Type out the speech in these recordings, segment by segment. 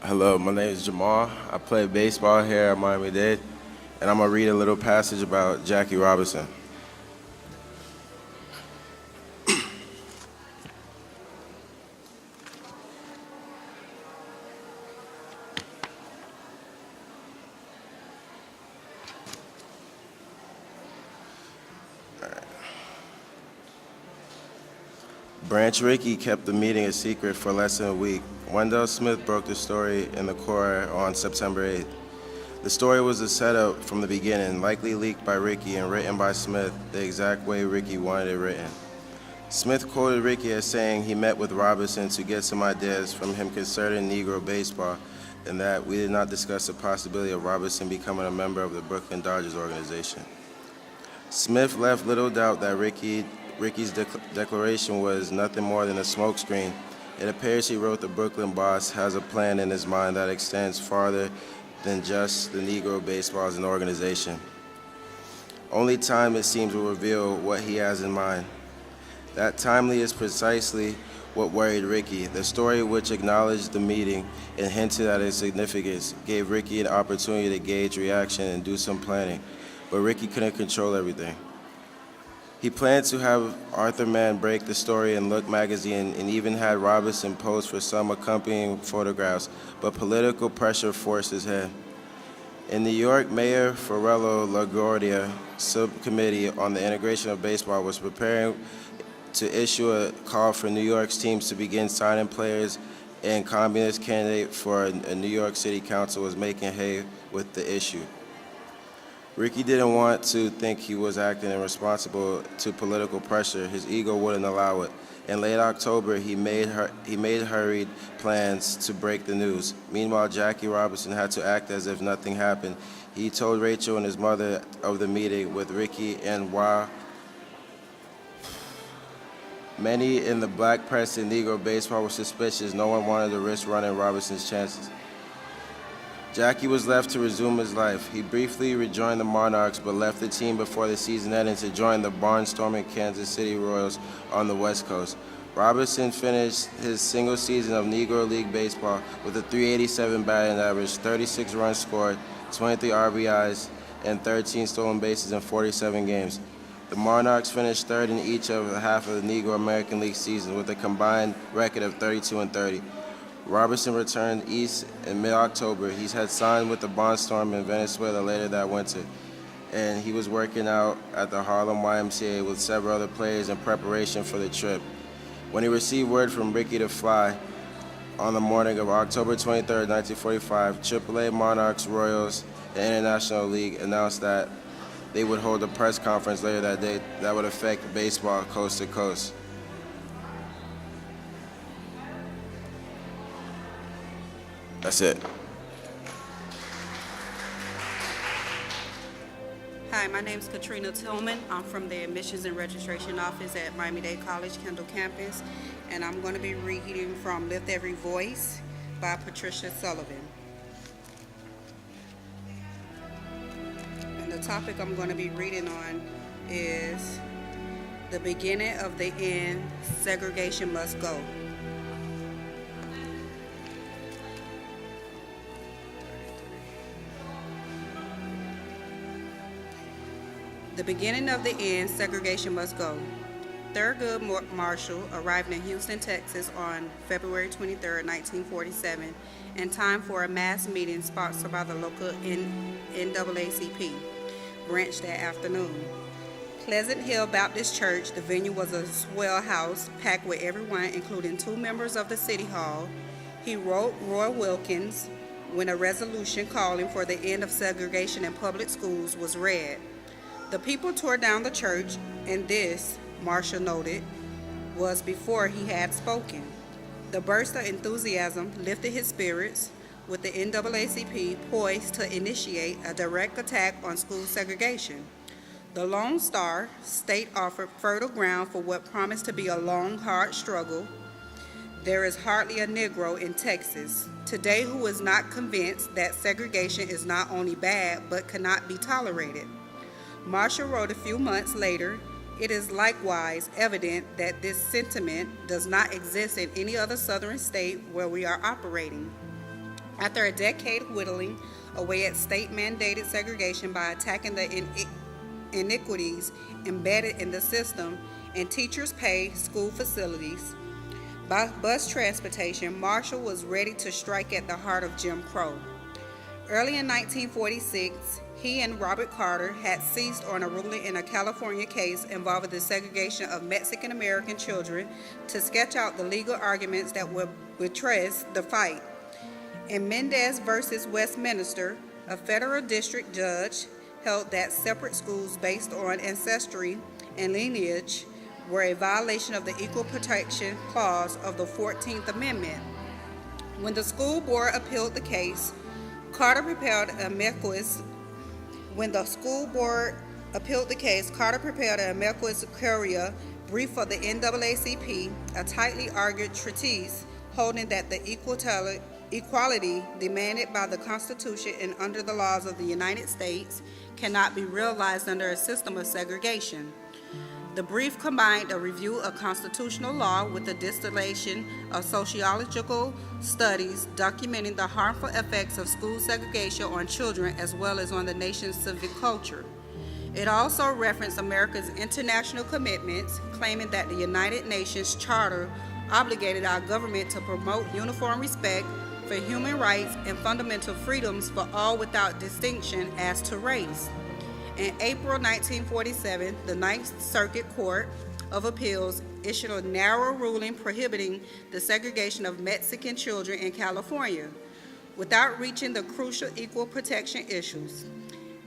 Hello, my name is Jamal. I play baseball here at Miami-Dade, and I'm going to read a little passage about Jackie Robinson. Branch Rickey kept the meeting a secret for less than a week. Wendell Smith broke the story in the Core on September 8th. The story was a setup from the beginning, likely leaked by Rickey and written by Smith the exact way Rickey wanted it written. Smith quoted Rickey as saying he met with Robinson to get some ideas from him concerning Negro baseball, and that we did not discuss the possibility of Robinson becoming a member of the Brooklyn Dodgers organization. Smith left little doubt that Rickey's declaration was nothing more than a smokescreen. It appears he wrote the Brooklyn boss has a plan in his mind that extends farther than just the Negro baseball as an organization. Only time, it seems, will reveal what he has in mind. That timely is precisely what worried Rickey. The story, which acknowledged the meeting and hinted at its significance, gave Rickey an opportunity to gauge reaction and do some planning, but Rickey couldn't control everything. He planned to have Arthur Mann break the story in Look magazine and even had Robinson pose for some accompanying photographs, but political pressure forced his hand. In New York, Mayor Fiorello LaGuardia subcommittee on the integration of baseball was preparing to issue a call for New York's teams to begin signing players, and communist candidate for a New York City Council was making hay with the issue. Rickey didn't want to think he was acting irresponsible to political pressure. His ego wouldn't allow it. In late October, he made hurried plans to break the news. Meanwhile, Jackie Robinson had to act as if nothing happened. He told Rachel and his mother of the meeting with Rickey, and while many in the black press and Negro baseball were suspicious, no one wanted to risk running Robinson's chances. Jackie was left to resume his life. He briefly rejoined the Monarchs, but left the team before the season ended to join the barnstorming Kansas City Royals on the West Coast. Robinson finished his single season of Negro League baseball with a .387 batting average, 36 runs scored, 23 RBIs, and 13 stolen bases in 47 games. The Monarchs finished third in each of the half of the Negro American League season with a combined record of 32-30. Robinson returned east in mid-October. He had signed with the Barnstorm in Venezuela later that winter, and he was working out at the Harlem YMCA with several other players in preparation for the trip. When he received word from Rickey to fly on the morning of October 23, 1945, AAA Monarchs Royals, the International League, announced that they would hold a press conference later that day that would affect baseball coast to coast. That's it. Hi, my name is Katrina Tillman. I'm from the Admissions and Registration Office at Miami-Dade College, Kendall Campus, and I'm going to be reading from Lift Every Voice by Patricia Sullivan. And the topic I'm going to be reading on is The Beginning of the End, Segregation Must Go. The beginning of the end, segregation must go. Thurgood Marshall arrived in Houston, Texas on February 23, 1947, in time for a mass meeting sponsored by the local NAACP branch that afternoon. Pleasant Hill Baptist Church, the venue was a swell house packed with everyone, including 2 members of the City Hall. He wrote Roy Wilkins when a resolution calling for the end of segregation in public schools was read. The people tore down the church, and this, Marshall noted, was before he had spoken. The burst of enthusiasm lifted his spirits, with the NAACP poised to initiate a direct attack on school segregation. The Lone Star State offered fertile ground for what promised to be a long, hard struggle. There is hardly a Negro in Texas today who is not convinced that segregation is not only bad but cannot be tolerated. Marshall wrote a few months later, "It is likewise evident that this sentiment does not exist in any other southern state where we are operating. After a decade whittling away at state-mandated segregation by attacking the iniquities embedded in the system in teachers' pay, school facilities, bus transportation, Marshall was ready to strike at the heart of Jim Crow. Early in 1946, he and Robert Carter had seized on a ruling in a California case involving the segregation of Mexican American children to sketch out the legal arguments that would buttress the fight. In Mendez versus Westminster, a federal district judge held that separate schools based on ancestry and lineage were a violation of the Equal Protection Clause of the 14th Amendment. When the school board appealed the case, Carter prepared an amicus curiae brief for the NAACP, a tightly argued treatise holding that the equality demanded by the Constitution and under the laws of the United States cannot be realized under a system of segregation. The brief combined a review of constitutional law with the distillation of sociological studies documenting the harmful effects of school segregation on children as well as on the nation's civic culture. It also referenced America's international commitments, claiming that the United Nations Charter obligated our government to promote uniform respect for human rights and fundamental freedoms for all without distinction as to race. In April 1947, the Ninth Circuit Court of Appeals issued a narrow ruling prohibiting the segregation of Mexican children in California, without reaching the crucial equal protection issues.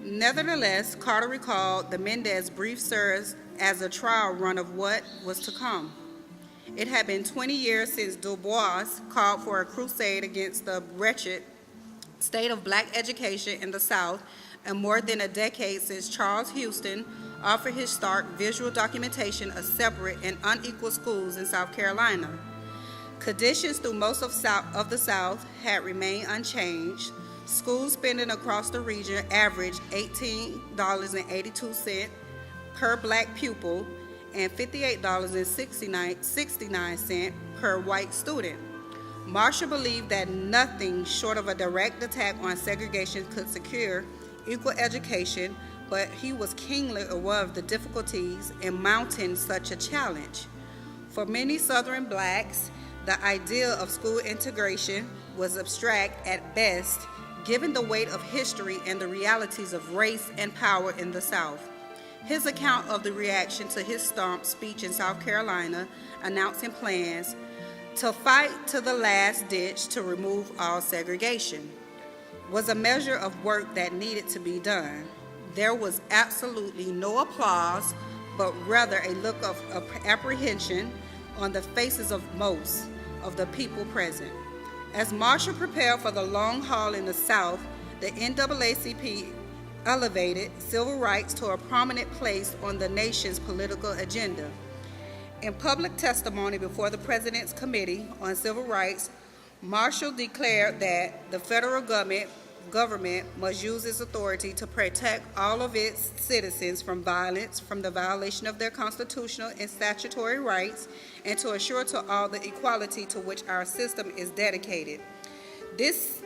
Nevertheless, Carter recalled the Mendez brief serves as a trial run of what was to come. It had been 20 years since Du Bois called for a crusade against the wretched state of black education in the South, and more than a decade since Charles Houston offered his stark visual documentation of separate and unequal schools in South Carolina. Conditions through most of the South had remained unchanged. School spending across the region averaged $18.82 per black pupil and $58.69 per white student. Marshall believed that nothing short of a direct attack on segregation could secure equal education, but he was keenly aware of the difficulties in mounting such a challenge. For many Southern blacks, the idea of school integration was abstract at best, given the weight of history and the realities of race and power in the South. His account of the reaction to his stump speech in South Carolina, announcing plans to fight to the last ditch to remove all segregation, was a measure of work that needed to be done. There was absolutely no applause, but rather a look of apprehension on the faces of most of the people present. As Marshall prepared for the long haul in the South, the NAACP elevated civil rights to a prominent place on the nation's political agenda. In public testimony before the President's Committee on Civil Rights, Marshall declared that the federal government must use its authority to protect all of its citizens from violence, from the violation of their constitutional and statutory rights, and to assure to all the equality to which our system is dedicated. This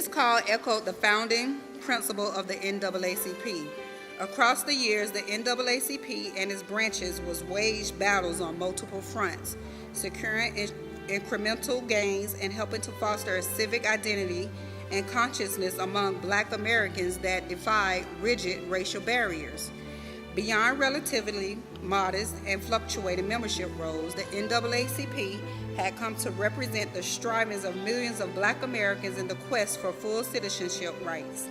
call echoed the founding principle of the NAACP. Across the years, the NAACP and its branches was waged battles on multiple fronts, securing incremental gains and helping to foster a civic identity and consciousness among Black Americans that defied rigid racial barriers. Beyond relatively modest and fluctuating membership rolls, the NAACP had come to represent the strivings of millions of Black Americans in the quest for full citizenship rights.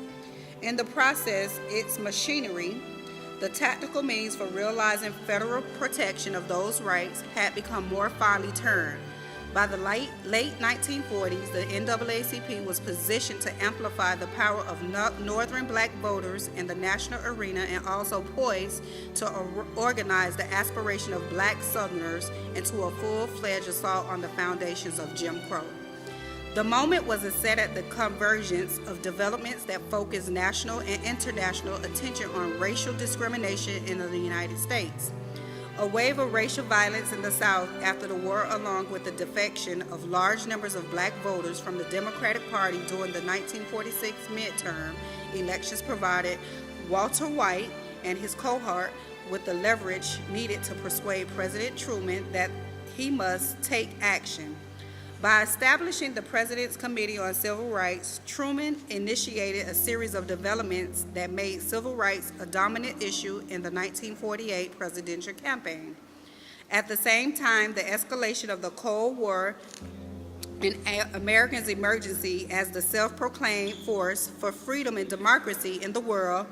In the process, its machinery, the tactical means for realizing federal protection of those rights, had become more finely turned. By the late 1940s, the NAACP was positioned to amplify the power of Northern Black voters in the national arena and also poised to organize the aspiration of Black Southerners into a full-fledged assault on the foundations of Jim Crow. The moment was set at the convergence of developments that focused national and international attention on racial discrimination in the United States. A wave of racial violence in the South after the war, along with the defection of large numbers of black voters from the Democratic Party during the 1946 midterm elections, provided Walter White and his cohort with the leverage needed to persuade President Truman that he must take action. By establishing the President's Committee on Civil Rights, Truman initiated a series of developments that made civil rights a dominant issue in the 1948 presidential campaign. At the same time, the escalation of the Cold War and Americans' emergency as the self-proclaimed force for freedom and democracy in the world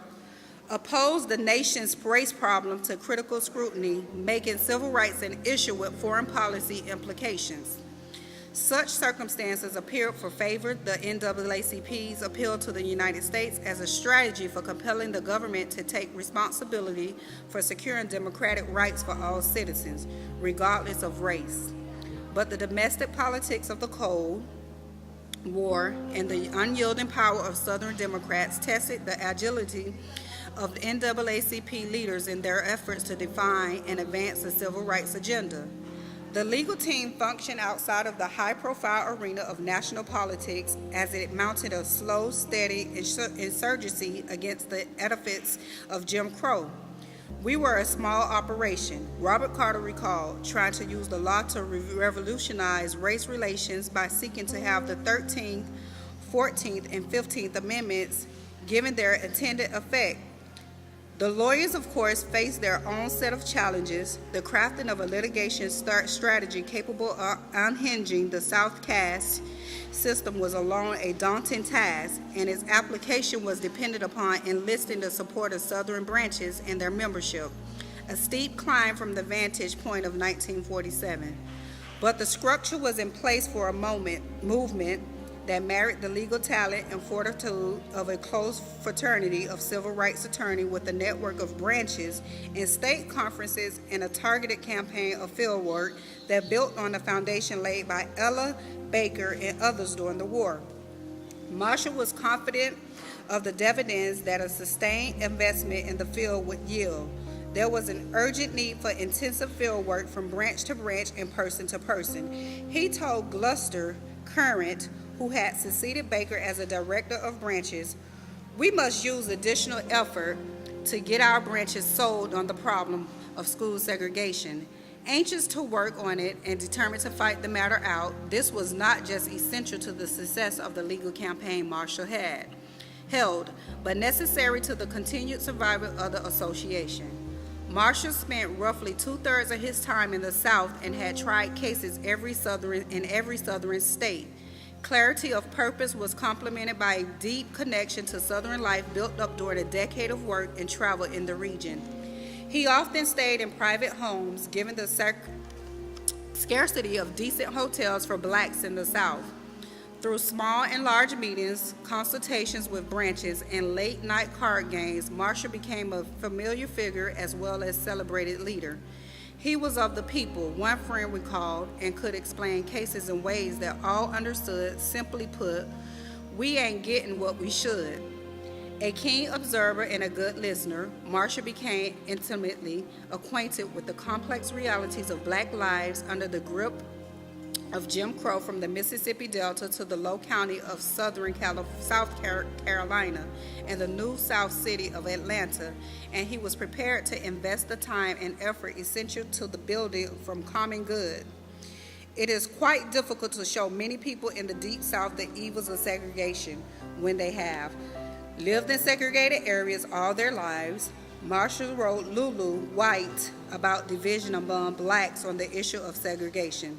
opposed the nation's race problem to critical scrutiny, making civil rights an issue with foreign policy implications. Such circumstances appeared to favor the NAACP's appeal to the United States as a strategy for compelling the government to take responsibility for securing democratic rights for all citizens, regardless of race. But the domestic politics of the Cold War and the unyielding power of Southern Democrats tested the agility of the NAACP leaders in their efforts to define and advance the civil rights agenda. The legal team functioned outside of the high-profile arena of national politics as it mounted a slow, steady insurgency against the edifice of Jim Crow. We were a small operation, Robert Carter recalled, trying to use the law to revolutionize race relations by seeking to have the 13th, 14th, and 15th Amendments given their intended effect. The lawyers, of course, faced their own set of challenges. The crafting of a litigation strategy capable of unhinging the South caste system was alone a daunting task, and its application was dependent upon enlisting the support of Southern branches and their membership, a steep climb from the vantage point of 1947. But the structure was in place for a movement that married the legal talent and fortitude of a close fraternity of civil rights attorneys with a network of branches and state conferences and a targeted campaign of field work that built on the foundation laid by Ella Baker and others during the war. Marshall was confident of the dividends that a sustained investment in the field would yield. There was an urgent need for intensive field work from branch to branch and person to person. He told Gluster Current, who had succeeded Baker as a director of branches, "We must use additional effort to get our branches sold on the problem of school segregation." Anxious to work on it and determined to fight the matter out, this was not just essential to the success of the legal campaign Marshall had held, but necessary to the continued survival of the association. Marshall spent roughly 2/3 of his time in the South and had tried cases in every Southern state. Clarity of purpose was complemented by a deep connection to Southern life built up during a decade of work and travel in the region. He often stayed in private homes, given the scarcity of decent hotels for blacks in the South. Through small and large meetings, consultations with branches, and late-night card games, Marshall became a familiar figure as well as celebrated leader. He was of the people, one friend recalled, and could explain cases in ways that all understood. Simply put, we ain't getting what we should. A keen observer and a good listener, Marshall became intimately acquainted with the complex realities of black lives under the grip of Jim Crow, from the Mississippi Delta to the low county of South Carolina and the new South city of Atlanta, and he was prepared to invest the time and effort essential to the building from common good. It is quite difficult to show many people in the Deep South the evils of segregation when they have lived in segregated areas all their lives. Marshall wrote Lulu White about division among blacks on the issue of segregation.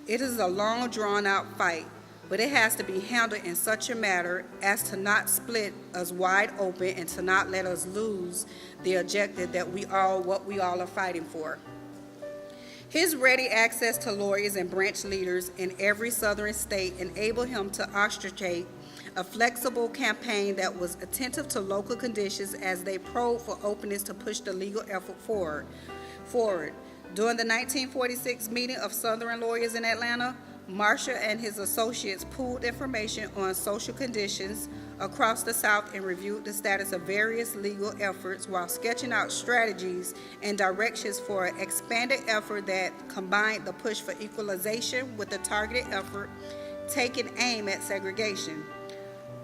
It is a long, drawn-out fight, but it has to be handled in such a manner as to not split us wide open and to not let us lose the objective that what we all are fighting for. His ready access to lawyers and branch leaders in every Southern state enabled him to orchestrate a flexible campaign that was attentive to local conditions as they probed for openings to push the legal effort forward. During the 1946 meeting of Southern lawyers in Atlanta, Marshall and his associates pooled information on social conditions across the South and reviewed the status of various legal efforts while sketching out strategies and directions for an expanded effort that combined the push for equalization with the targeted effort taking aim at segregation.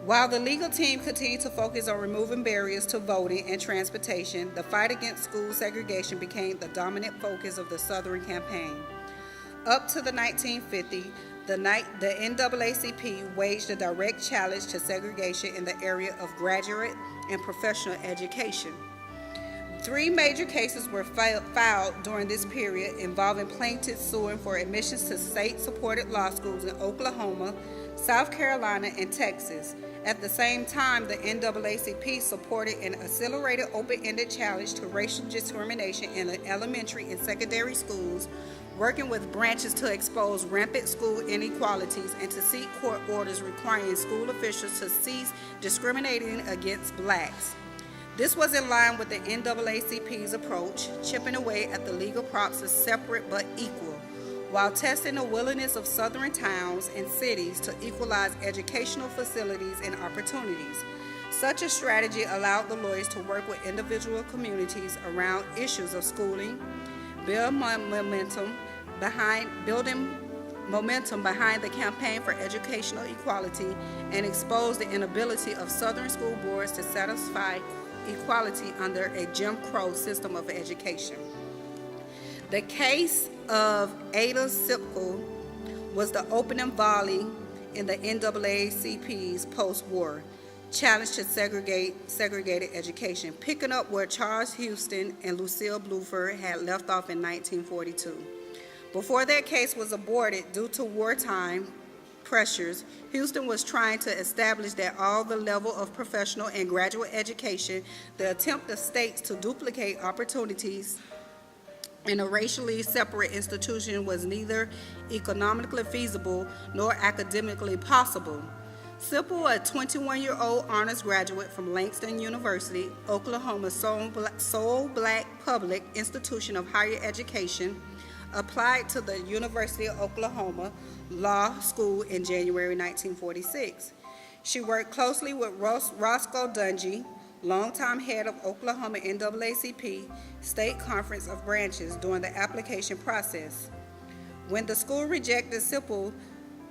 While the legal team continued to focus on removing barriers to voting and transportation, the fight against school segregation became the dominant focus of the Southern campaign. Up to the 1950s, the NAACP waged a direct challenge to segregation in the area of graduate and professional education. 3 major cases were filed during this period involving plaintiffs suing for admissions to state-supported law schools in Oklahoma, South Carolina, and Texas. At the same time, the NAACP supported an accelerated open-ended challenge to racial discrimination in the elementary and secondary schools, working with branches to expose rampant school inequalities and to seek court orders requiring school officials to cease discriminating against blacks. This was in line with the NAACP's approach, chipping away at the legal props as separate but equal, while testing the willingness of Southern towns and cities to equalize educational facilities and opportunities. Such a strategy allowed the lawyers to work with individual communities around issues of schooling, building momentum behind the campaign for educational equality, and expose the inability of Southern school boards to satisfy equality under a Jim Crow system of education. The case of Ada Sipple was the opening volley in the NAACP's post-war challenge to segregated education, picking up where Charles Houston and Lucille Bluford had left off in 1942. Before their case was aborted due to wartime pressures, Houston was trying to establish that all the level of professional and graduate education, the attempt of states to duplicate opportunities in a racially separate institution was neither economically feasible nor academically possible. Sipple, a 21-year-old honors graduate from Langston University, Oklahoma's sole black public institution of higher education, applied to the University of Oklahoma Law School in January 1946. She worked closely with Roscoe Dungy, longtime head of Oklahoma NAACP State Conference of Branches, during the application process. When the school rejected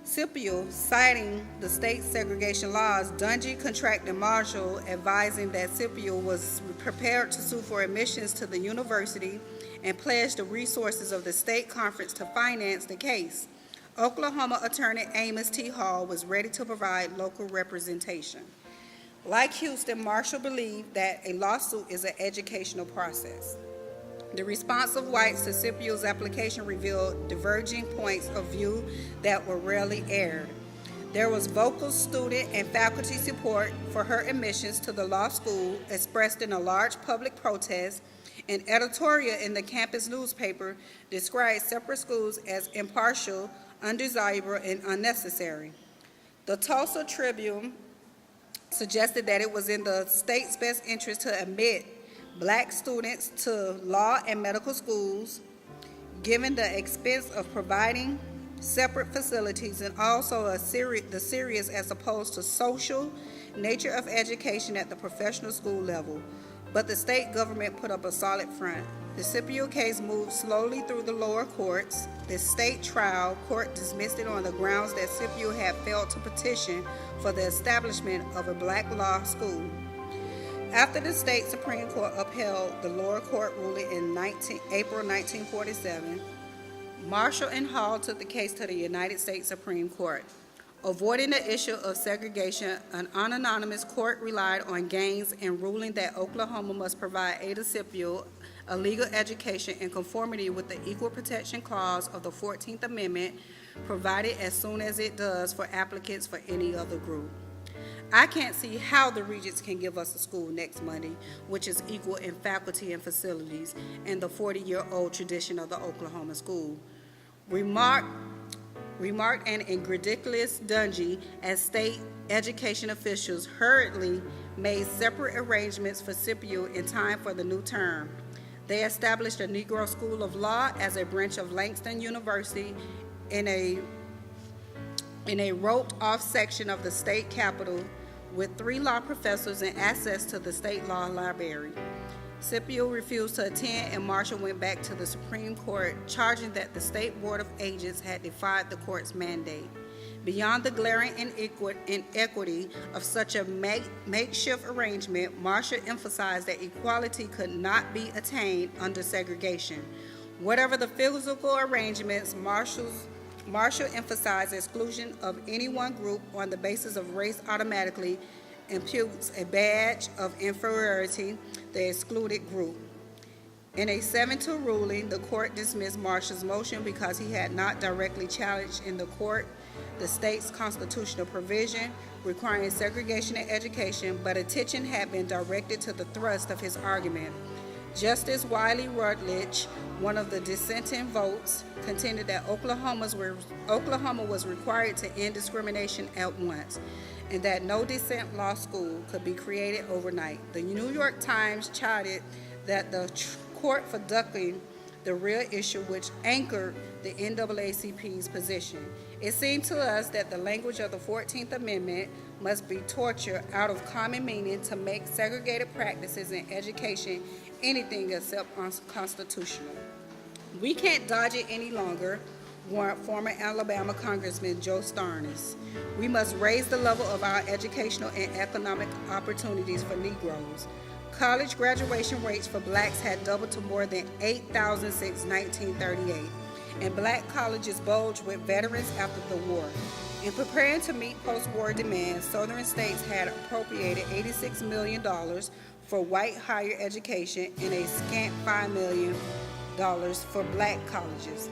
Scipio, citing the state segregation laws, Dungy contracted Marshall, advising that Scipio was prepared to sue for admissions to the university and pledged the resources of the state conference to finance the case. Oklahoma attorney Amos T. Hall was ready to provide local representation. Like Houston, Marshall believed that a lawsuit is an educational process. The response of whites to Scipio's application revealed diverging points of view that were rarely aired. There was vocal student and faculty support for her admissions to the law school, expressed in a large public protest. An editorial in the campus newspaper described separate schools as impartial, undesirable, and unnecessary. The Tulsa Tribune suggested that it was in the state's best interest to admit black students to law and medical schools, given the expense of providing separate facilities and also the serious as opposed to social nature of education at the professional school level. But the state government put up a solid front. The Scipio case moved slowly through the lower courts. The state trial court dismissed it on the grounds that Scipio had failed to petition for the establishment of a black law school. After the state Supreme Court upheld the lower court ruling in April 1947, Marshall and Hall took the case to the United States Supreme Court. Avoiding the issue of segregation, an unanimous court relied on Gaines in ruling that Oklahoma must provide Ada Scipio a legal education in conformity with the Equal Protection Clause of the 14th Amendment, provided as soon as it does for applicants for any other group. I can't see how the Regents can give us a school next Monday, which is equal in faculty and facilities, and the 40-year-old tradition of the Oklahoma school. Remarked an incredulous Dungy as state education officials hurriedly made separate arrangements for Scipio in time for the new term. They established a Negro School of Law as a branch of Langston University in a in a roped-off section of the state capitol with 3 law professors and access to the state law library. Scipio refused to attend, and Marshall went back to the Supreme Court, charging that the State Board of Agents had defied the court's mandate. Beyond the glaring inequity of such a makeshift arrangement, Marshall emphasized that equality could not be attained under segregation. Whatever the physical arrangements, Marshall emphasized exclusion of any one group on the basis of race automatically imputes a badge of inferiority the excluded group. In a 7-2 ruling, the court dismissed Marshall's motion because he had not directly challenged in the court the state's constitutional provision requiring segregation in education, but attention had been directed to the thrust of his argument. Justice Wiley Rutledge, one of the dissenting votes, contended that Oklahoma was required to end discrimination at once, and that no decent law school could be created overnight. The New York Times charted that the court for ducking the real issue which anchored the NAACP's position. It seemed to us that the language of the 14th Amendment must be tortured out of common meaning to make segregated practices in education anything except unconstitutional. We can't dodge it any longer, warned former Alabama Congressman Joe Starnes. We must raise the level of our educational and economic opportunities for Negroes. College graduation rates for blacks had doubled to more than 8,000 since 1938, and black colleges bulged with veterans after the war. In preparing to meet post-war demands, southern states had appropriated $86 million for white higher education and a scant $5 million for black colleges.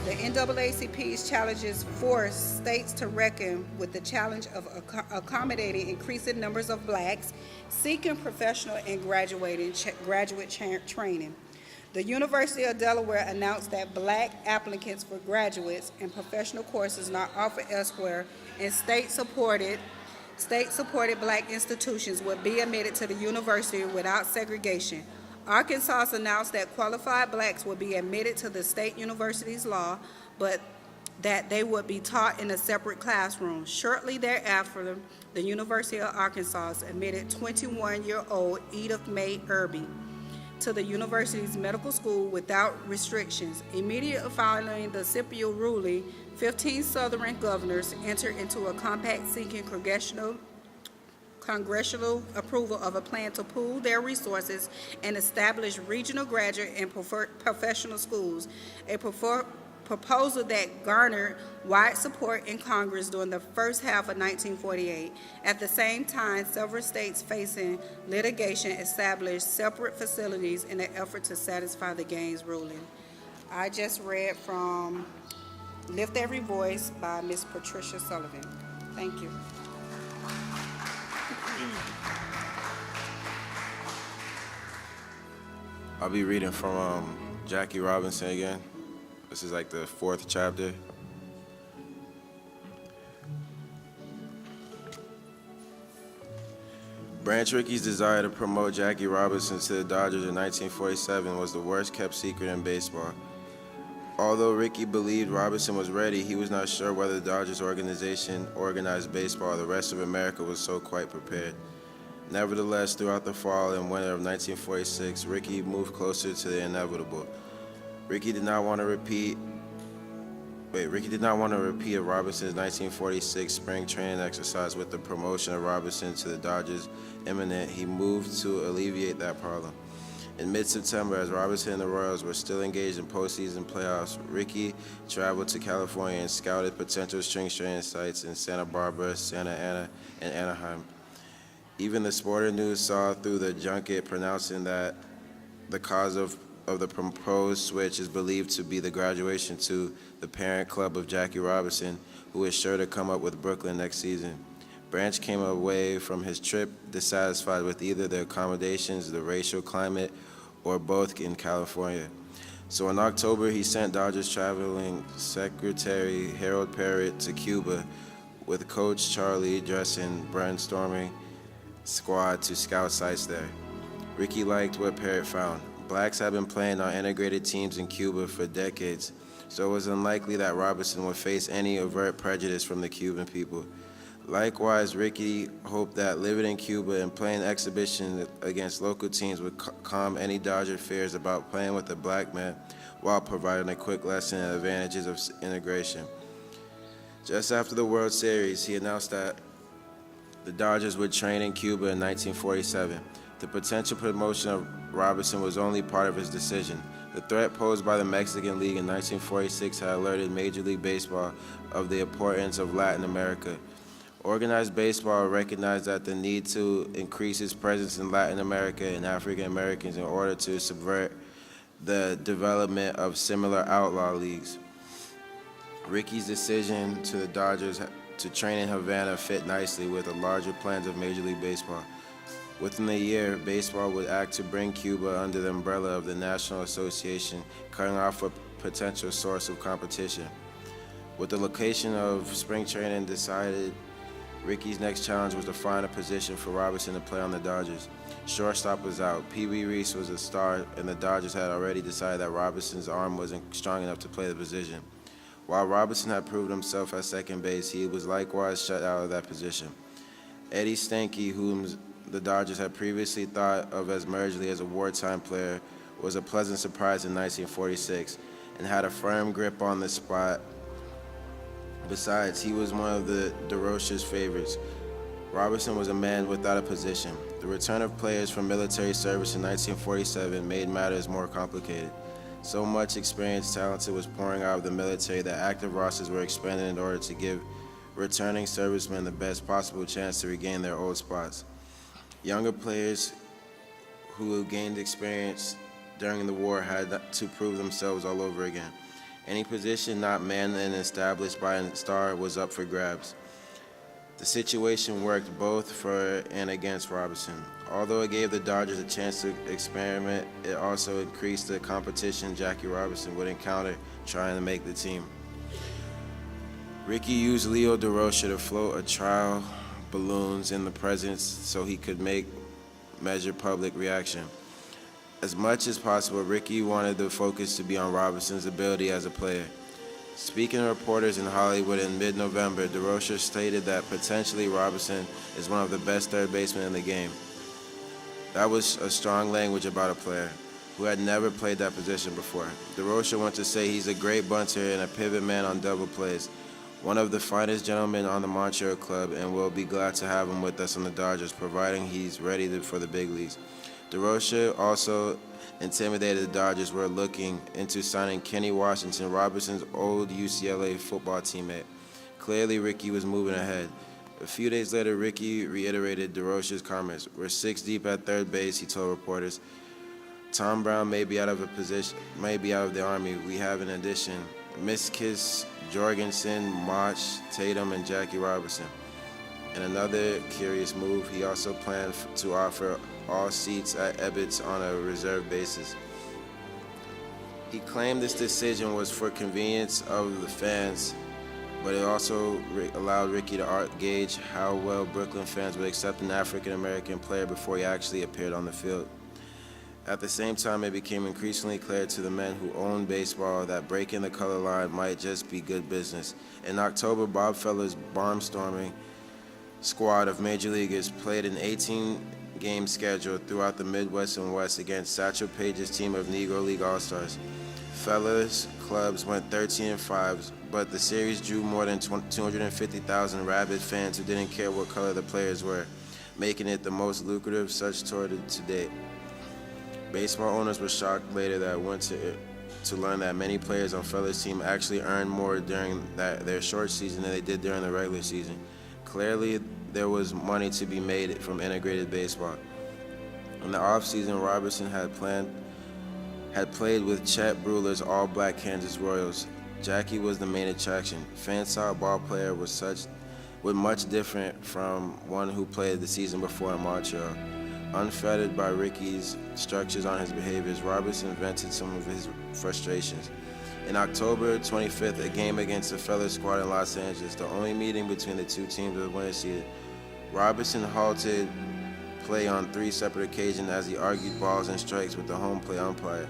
The NAACP's challenges forced states to reckon with the challenge of accommodating increasing numbers of blacks seeking professional and graduate training. The University of Delaware announced that black applicants for graduates and professional courses not offered elsewhere and state-supported black institutions would be admitted to the university without segregation. Arkansas announced that qualified blacks would be admitted to the state university's law, but that they would be taught in a separate classroom. Shortly thereafter, the University of Arkansas admitted 21-year-old Edith May Irby to the university's medical school without restrictions. Immediately following the Scipio ruling, 15 Southern governors entered into a compact seeking congressional approval of a plan to pool their resources and establish regional graduate and professional schools, a proposal that garnered wide support in Congress during the first half of 1948. At the same time, several states facing litigation established separate facilities in an effort to satisfy the Gaines ruling. I just read from Lift Every Voice by Ms. Patricia Sullivan. Thank you. I'll be reading from Jackie Robinson again. This is like the 4th chapter. Branch Rickey's desire to promote Jackie Robinson to the Dodgers in 1947 was the worst kept secret in baseball. Although Rickey believed Robinson was ready, he was not sure whether the Dodgers organization organized baseball or the rest of America was so quite prepared. Nevertheless, throughout the fall and winter of 1946, Rickey moved closer to the inevitable. Rickey did not want to repeat of Robinson's 1946 spring training exercise with the promotion of Robinson to the Dodgers imminent. He moved to alleviate that problem. In mid-September, as Robinson and the Royals were still engaged in postseason playoffs, Rickey traveled to California and scouted potential spring training sites in Santa Barbara, Santa Ana, and Anaheim. Even the Sporting News saw through the junket, pronouncing that the cause of the proposed switch is believed to be the graduation to the parent club of Jackie Robinson, who is sure to come up with Brooklyn next season. Branch came away from his trip dissatisfied with either the accommodations, the racial climate, or both in California. So in October, he sent Dodgers traveling secretary Harold Parrott to Cuba with coach Charlie Dressen brainstorming squad to scout sites there. Rickey liked what Parrott found. Blacks had been playing on integrated teams in Cuba for decades, so it was unlikely that Robinson would face any overt prejudice from the Cuban people. Likewise, Ricky hoped that living in Cuba and playing exhibition against local teams would calm any Dodger fears about playing with a black man while providing a quick lesson in the advantages of integration. Just after the World Series, he announced that the Dodgers would train in Cuba in 1947. The potential promotion of Robinson was only part of his decision. The threat posed by the Mexican League in 1946 had alerted Major League Baseball of the importance of Latin America. Organized baseball recognized that the need to increase its presence in Latin America and African Americans in order to subvert the development of similar outlaw leagues. Ricky's decision to the Dodgers to train in Havana fit nicely with the larger plans of Major League Baseball. Within a year, baseball would act to bring Cuba under the umbrella of the National Association, cutting off a potential source of competition. With the location of spring training decided, Ricky's next challenge was to find a position for Robinson to play on the Dodgers. Shortstop was out. Pee Wee Reese was a star, and the Dodgers had already decided that Robinson's arm wasn't strong enough to play the position. While Robinson had proved himself at second base, he was likewise shut out of that position. Eddie Stanky, whom the Dodgers had previously thought of as merely as a wartime player, was a pleasant surprise in 1946 and had a firm grip on the spot. Besides, he was one of the DeRoche's favorites. Robinson was a man without a position. The return of players from military service in 1947 made matters more complicated. So much experienced talent was pouring out of the military that active rosters were expanded in order to give returning servicemen the best possible chance to regain their old spots. Younger players who gained experience during the war had to prove themselves all over again. Any position not manned and established by a star was up for grabs. The situation worked both for and against Robinson. Although it gave the Dodgers a chance to experiment, it also increased the competition Jackie Robinson would encounter trying to make the team. Ricky used Leo DeRoche to float a trial balloons in the presence so he could measure public reaction. As much as possible, Ricky wanted the focus to be on Robinson's ability as a player. Speaking to reporters in Hollywood in mid-November, DeRoche stated that potentially Robinson is one of the best third basemen in the game. That was a strong language about a player who had never played that position before. DeRoche went to say he's a great bunter and a pivot man on double plays, one of the finest gentlemen on the Montreal club, and we'll be glad to have him with us on the Dodgers, providing he's ready for the big leagues. DeRoche also intimidated the Dodgers were looking into signing Kenny Washington, Robinson's old UCLA football teammate. Clearly, Ricky was moving ahead. A few days later, Ricky reiterated DeRoche's comments. "We're 6 deep at third base," he told reporters. "Tom Brown may be out of the Army. We have an addition: Miskis, Jorgensen, Mach, Tatum, and Jackie Robinson." In another curious move, he also planned to offer all seats at Ebbets on a reserve basis. He claimed this decision was for convenience of the fans, but it also allowed Ricky to gauge how well Brooklyn fans would accept an African-American player before he actually appeared on the field. At the same time, it became increasingly clear to the men who owned baseball that breaking the color line might just be good business. In October, Bob Feller's barnstorming squad of major leaguers played an 18-game schedule throughout the Midwest and West against Satchel Paige's team of Negro League All-Stars. Feller's clubs went 13-5, but the series drew more than 250,000 rabid fans who didn't care what color the players were, making it the most lucrative such tour to date. Baseball owners were shocked later that winter to learn that many players on Feller's team actually earned more during their short season than they did during the regular season. Clearly, there was money to be made from integrated baseball. In the offseason, Robinson had played with Chet Brewer's all-black Kansas Royals. Jackie was the main attraction. Fans saw a ball player was much different from one who played the season before in Montreal. Unfettered by Ricky's structures on his behaviors, Robinson vented some of his frustrations. In October 25th, a game against the Feller squad in Los Angeles, the only meeting between the two teams was winter season, Robinson halted play on 3 separate occasions as he argued balls and strikes with the home plate umpire.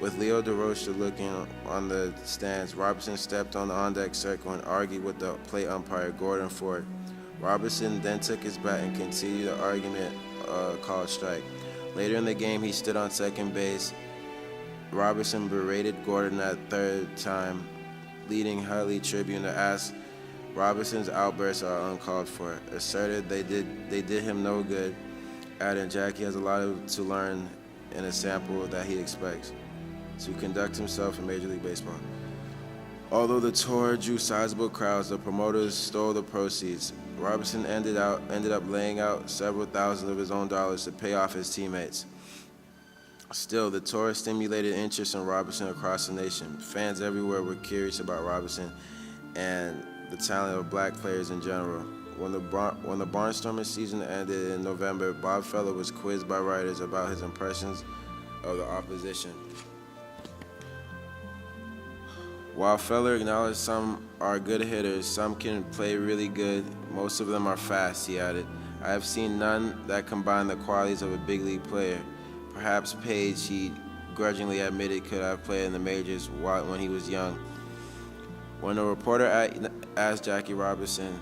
With Leo DeRocha looking on the stands, Robinson stepped on the on-deck circle and argued with the plate umpire, Gordon Ford. Robinson then took his bat and continued the argument called strike. Later in the game, he stood on second base. Robinson berated Gordon at third time, leading Hurley Tribune to ask Robinson's outbursts are uncalled for, asserted they did him no good, adding Jackie has a lot to learn in a sample that he expects to conduct himself in Major League Baseball. Although the tour drew sizable crowds, the promoters stole the proceeds. Robinson ended up laying out several thousand of his own dollars to pay off his teammates. Still, the tour stimulated interest in Robinson across the nation. Fans everywhere were curious about Robinson and the talent of black players in general. When the Barnstormers season ended in November, Bob Feller was quizzed by writers about his impressions of the opposition. While Feller acknowledged some are good hitters, some can play really good, most of them are fast, he added. I have seen none that combine the qualities of a big league player. Perhaps Page, he grudgingly admitted, could have played in the majors when he was young. When a reporter asked Jackie Robinson,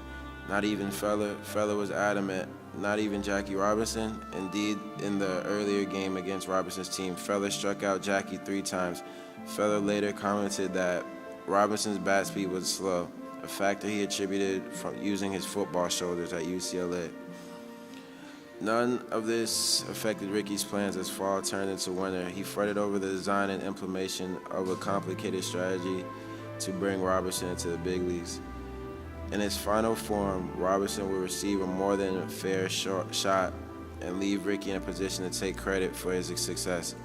not even Feller was adamant, not even Jackie Robinson. Indeed, in the earlier game against Robinson's team, Feller struck out Jackie 3 times. Feller later commented that Robinson's bat speed was slow, a factor he attributed from using his football shoulders at UCLA. None of this affected Ricky's plans as fall turned into winter. He fretted over the design and implementation of a complicated strategy to bring Robinson into the big leagues. In its final form, Robinson would receive a more than fair shot and leave Ricky in a position to take credit for his success.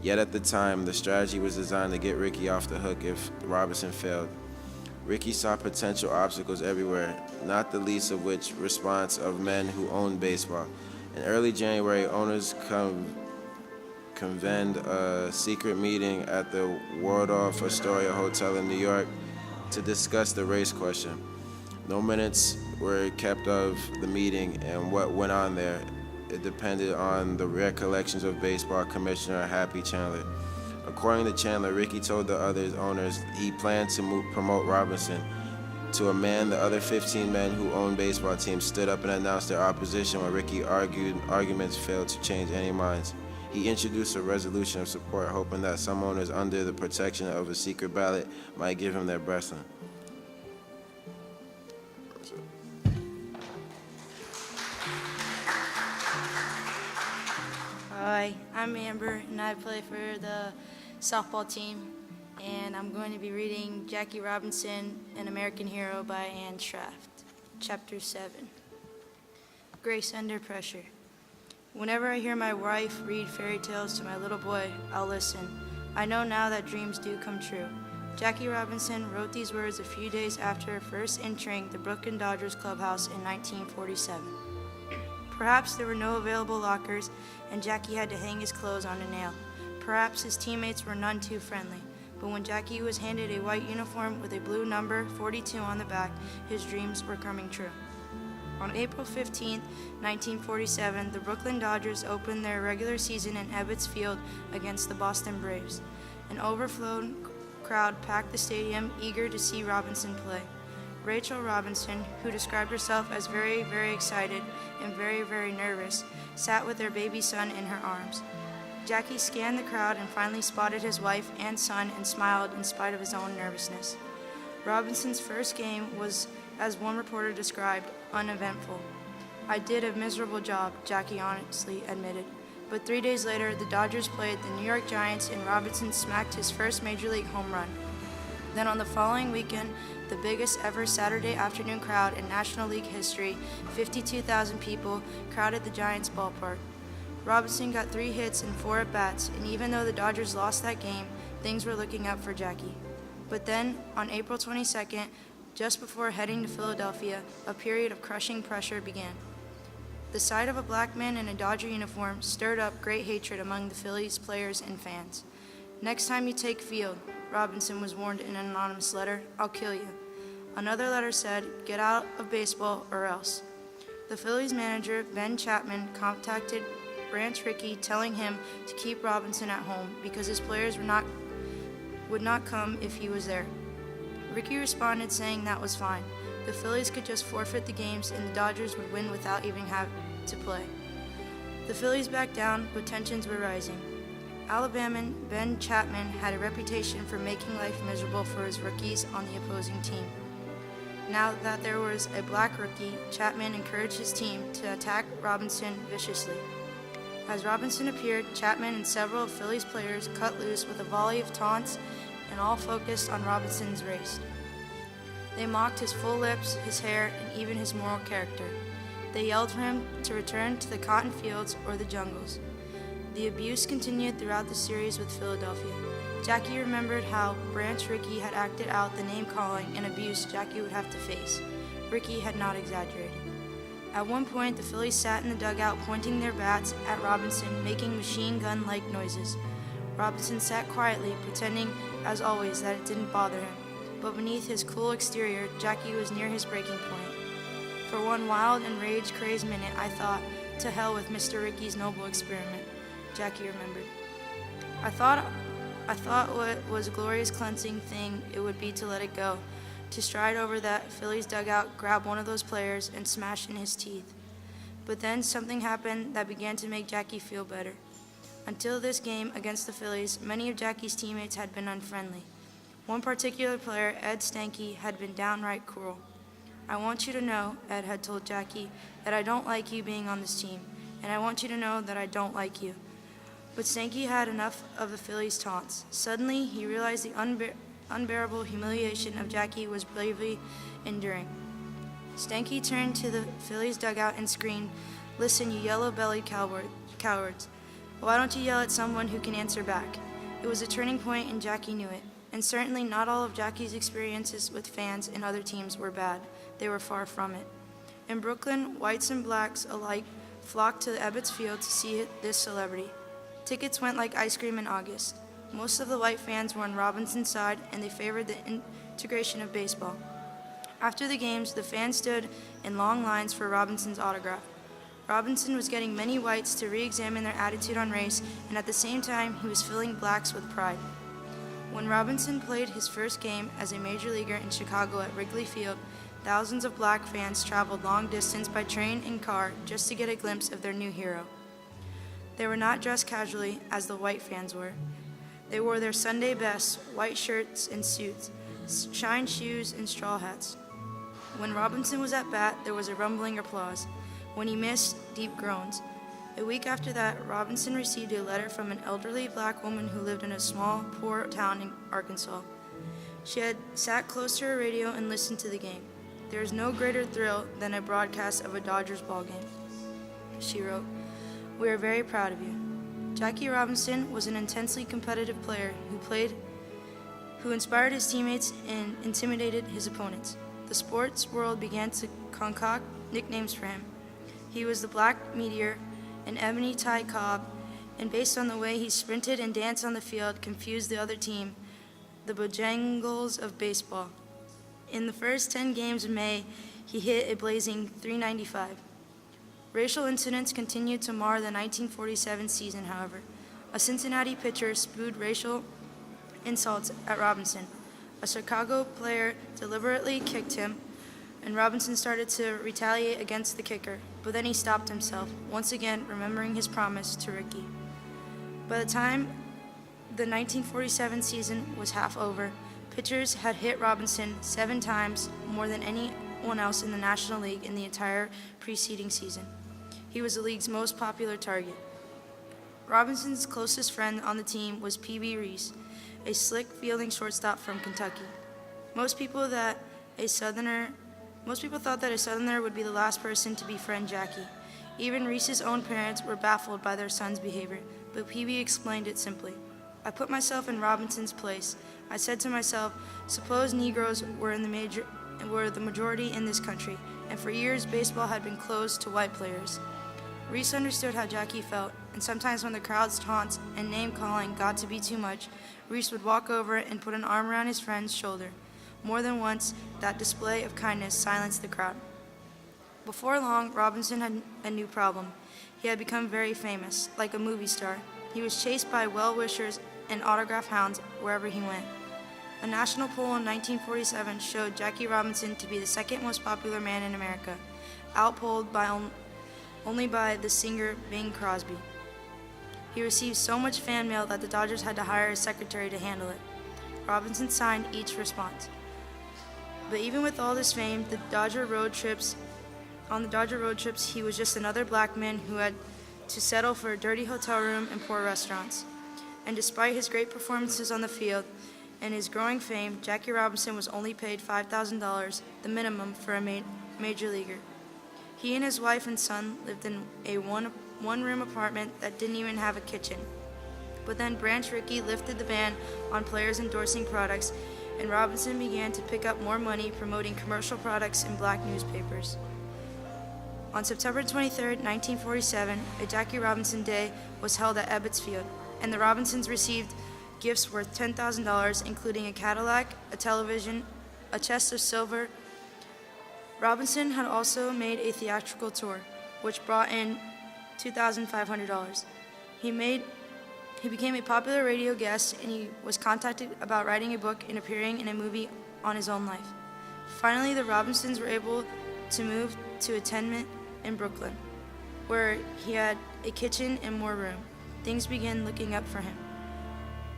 Yet at the time, the strategy was designed to get Ricky off the hook if Robinson failed. Ricky saw potential obstacles everywhere, not the least of which response of men who owned baseball. In early January, owners convened a secret meeting at the Waldorf Astoria Hotel in New York to discuss the race question. No minutes were kept of the meeting and what went on there. It depended on the recollections of baseball commissioner Happy Chandler. According to Chandler, Ricky told the other owners he planned to promote Robinson. To a man, the other 15 men who owned baseball teams stood up and announced their opposition when Ricky arguments failed to change any minds. He introduced a resolution of support, hoping that some owners under the protection of a secret ballot might give him their blessing. Hi, I'm Amber, and I play for the softball team, and I'm going to be reading Jackie Robinson, An American Hero by Anne Shaft, Chapter 7. Grace Under Pressure. Whenever I hear my wife read fairy tales to my little boy, I'll listen. I know now that dreams do come true. Jackie Robinson wrote these words a few days after first entering the Brooklyn Dodgers clubhouse in 1947. Perhaps there were no available lockers, and Jackie had to hang his clothes on a nail. Perhaps his teammates were none too friendly. But when Jackie was handed a white uniform with a blue number 42 on the back, his dreams were coming true. On April 15, 1947, the Brooklyn Dodgers opened their regular season in Ebbets Field against the Boston Braves. An overflowed crowd packed the stadium, eager to see Robinson play. Rachel Robinson, who described herself as very, very excited and very, very nervous, sat with their baby son in her arms. Jackie scanned the crowd and finally spotted his wife and son and smiled in spite of his own nervousness. Robinson's first game was, as one reporter described, uneventful. I did a miserable job, Jackie honestly admitted. But 3 days later, the Dodgers played the New York Giants and Robinson smacked his first Major League home run. Then on the following weekend, the biggest ever Saturday afternoon crowd in National League history, 52,000 people, crowded the Giants ballpark. Robinson got 3 hits and 4 at-bats, and even though the Dodgers lost that game, things were looking up for Jackie. But then, on April 22nd, just before heading to Philadelphia, a period of crushing pressure began. The sight of a black man in a Dodger uniform stirred up great hatred among the Phillies players and fans. Next time you take field, Robinson was warned in an anonymous letter, I'll kill you. Another letter said, get out of baseball or else. The Phillies manager, Ben Chapman, contacted Branch Rickey telling him to keep Robinson at home because his players would not come if he was there. Rickey responded saying that was fine. The Phillies could just forfeit the games and the Dodgers would win without even having to play. The Phillies backed down, but tensions were rising. Alabaman Ben Chapman had a reputation for making life miserable for his rookies on the opposing team. Now that there was a black rookie, Chapman encouraged his team to attack Robinson viciously. As Robinson appeared, Chapman and several of Phillies players cut loose with a volley of taunts and all focused on Robinson's race. They mocked his full lips, his hair, and even his moral character. They yelled for him to return to the cotton fields or the jungles. The abuse continued throughout the series with Philadelphia. Jackie remembered how Branch Rickey had acted out the name-calling and abuse Jackie would have to face. Rickey had not exaggerated. At one point, the Phillies sat in the dugout pointing their bats at Robinson, making machine gun-like noises. Robinson sat quietly, pretending, as always, that it didn't bother him. But beneath his cool exterior, Jackie was near his breaking point. For one wild and rage-crazed minute, I thought, to hell with Mr. Rickey's noble experiment, Jackie remembered. I thought what was a glorious cleansing thing it would be to let it go, to stride over that Phillies dugout, grab one of those players, and smash in his teeth. But then something happened that began to make Jackie feel better. Until this game against the Phillies, many of Jackie's teammates had been unfriendly. One particular player, Ed Stanky, had been downright cruel. "I want you to know," Ed had told Jackie, "that I don't like you being on this team, and I want you to know that I don't like you." But Stanky had enough of the Phillies' taunts. Suddenly, he realized the unbearable humiliation of Jackie was bravely enduring. Stanky turned to the Phillies' dugout and screamed, "Listen, you yellow-bellied cowards. Why don't you yell at someone who can answer back?" It was a turning point, and Jackie knew it. And certainly not all of Jackie's experiences with fans and other teams were bad. They were far from it. In Brooklyn, whites and blacks alike flocked to Ebbets Field to see this celebrity. Tickets went like ice cream in August. Most of the white fans were on Robinson's side, and they favored the integration of baseball. After the games, the fans stood in long lines for Robinson's autograph. Robinson was getting many whites to re-examine their attitude on race, and at the same time, he was filling blacks with pride. When Robinson played his first game as a major leaguer in Chicago at Wrigley Field, thousands of black fans traveled long distance by train and car just to get a glimpse of their new hero. They were not dressed casually, as the white fans were. They wore their Sunday best, white shirts and suits, shine shoes and straw hats. When Robinson was at bat, there was a rumbling applause. When he missed, deep groans. A week after that, Robinson received a letter from an elderly black woman who lived in a small, poor town in Arkansas. She had sat close to her radio and listened to the game. "There is no greater thrill than a broadcast of a Dodgers ball game," she wrote. "We are very proud of you." Jackie Robinson was an intensely competitive player who inspired his teammates and intimidated his opponents. The sports world began to concoct nicknames for him. He was the Black Meteor, an Ebony Ty Cobb, and based on the way he sprinted and danced on the field, confused the other team, the Bojangles of baseball. In the first 10 games in May, he hit a blazing .395. Racial incidents continued to mar the 1947 season, however. A Cincinnati pitcher spewed racial insults at Robinson. A Chicago player deliberately kicked him, and Robinson started to retaliate against the kicker, but then he stopped himself, once again remembering his promise to Rickey. By the time the 1947 season was half over, pitchers had hit Robinson 7 times, more than anyone else in the National League in the entire preceding season. He was the league's most popular target. Robinson's closest friend on the team was P.B. Reese, a slick fielding shortstop from Kentucky. Most people thought that a Southerner would be the last person to befriend Jackie. Even Reese's own parents were baffled by their son's behavior, but PB explained it simply. "I put myself in Robinson's place. I said to myself, suppose Negroes were the majority in this country, and for years baseball had been closed to white players." Reese understood how Jackie felt, and sometimes when the crowd's taunts and name-calling got to be too much, Reese would walk over and put an arm around his friend's shoulder. More than once, that display of kindness silenced the crowd. Before long, Robinson had a new problem. He had become very famous, like a movie star. He was chased by well-wishers and autograph hounds wherever he went. A national poll in 1947 showed Jackie Robinson to be the second most popular man in America, outpolled by only by the singer Bing Crosby. He received so much fan mail that the Dodgers had to hire a secretary to handle it. Robinson signed each response. But even with all this fame, on the Dodger road trips, he was just another black man who had to settle for a dirty hotel room and poor restaurants. And despite his great performances on the field and his growing fame, Jackie Robinson was only paid $5,000, the minimum for a major leaguer. He and his wife and son lived in a one-room apartment that didn't even have a kitchen. But then Branch Rickey lifted the ban on players endorsing products, and Robinson began to pick up more money promoting commercial products in black newspapers. On September 23, 1947, a Jackie Robinson Day was held at Ebbets Field, and the Robinsons received gifts worth $10,000, including a Cadillac, a television, a chest of silver. Robinson had also made a theatrical tour, which brought in $2,500. He became a popular radio guest, and he was contacted about writing a book and appearing in a movie on his own life. Finally, the Robinsons were able to move to a tenement in Brooklyn, where he had a kitchen and more room. Things began looking up for him.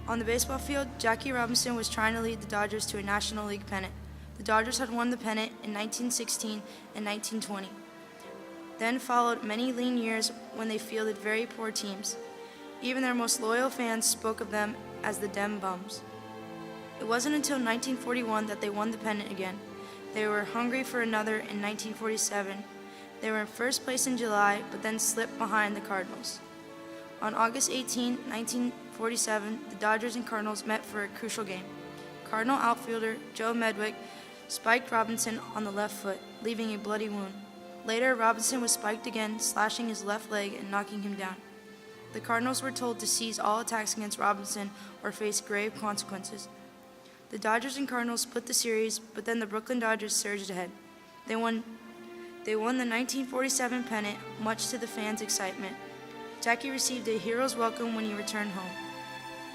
On the baseball field, Jackie Robinson was trying to lead the Dodgers to a National League pennant. The Dodgers had won the pennant in 1916 and 1920. Then followed many lean years when they fielded very poor teams. Even their most loyal fans spoke of them as the Dem Bums. It wasn't until 1941 that they won the pennant again. They were hungry for another in 1947. They were in first place in July, but then slipped behind the Cardinals. On August 18, 1947, the Dodgers and Cardinals met for a crucial game. Cardinal outfielder Joe Medwick spiked Robinson on the left foot, leaving a bloody wound. Later, Robinson was spiked again, slashing his left leg and knocking him down. The Cardinals were told to cease all attacks against Robinson or face grave consequences. The Dodgers and Cardinals split the series, but then the Brooklyn Dodgers surged ahead. They won the 1947 pennant, much to the fans' excitement. Jackie received a hero's welcome when he returned home.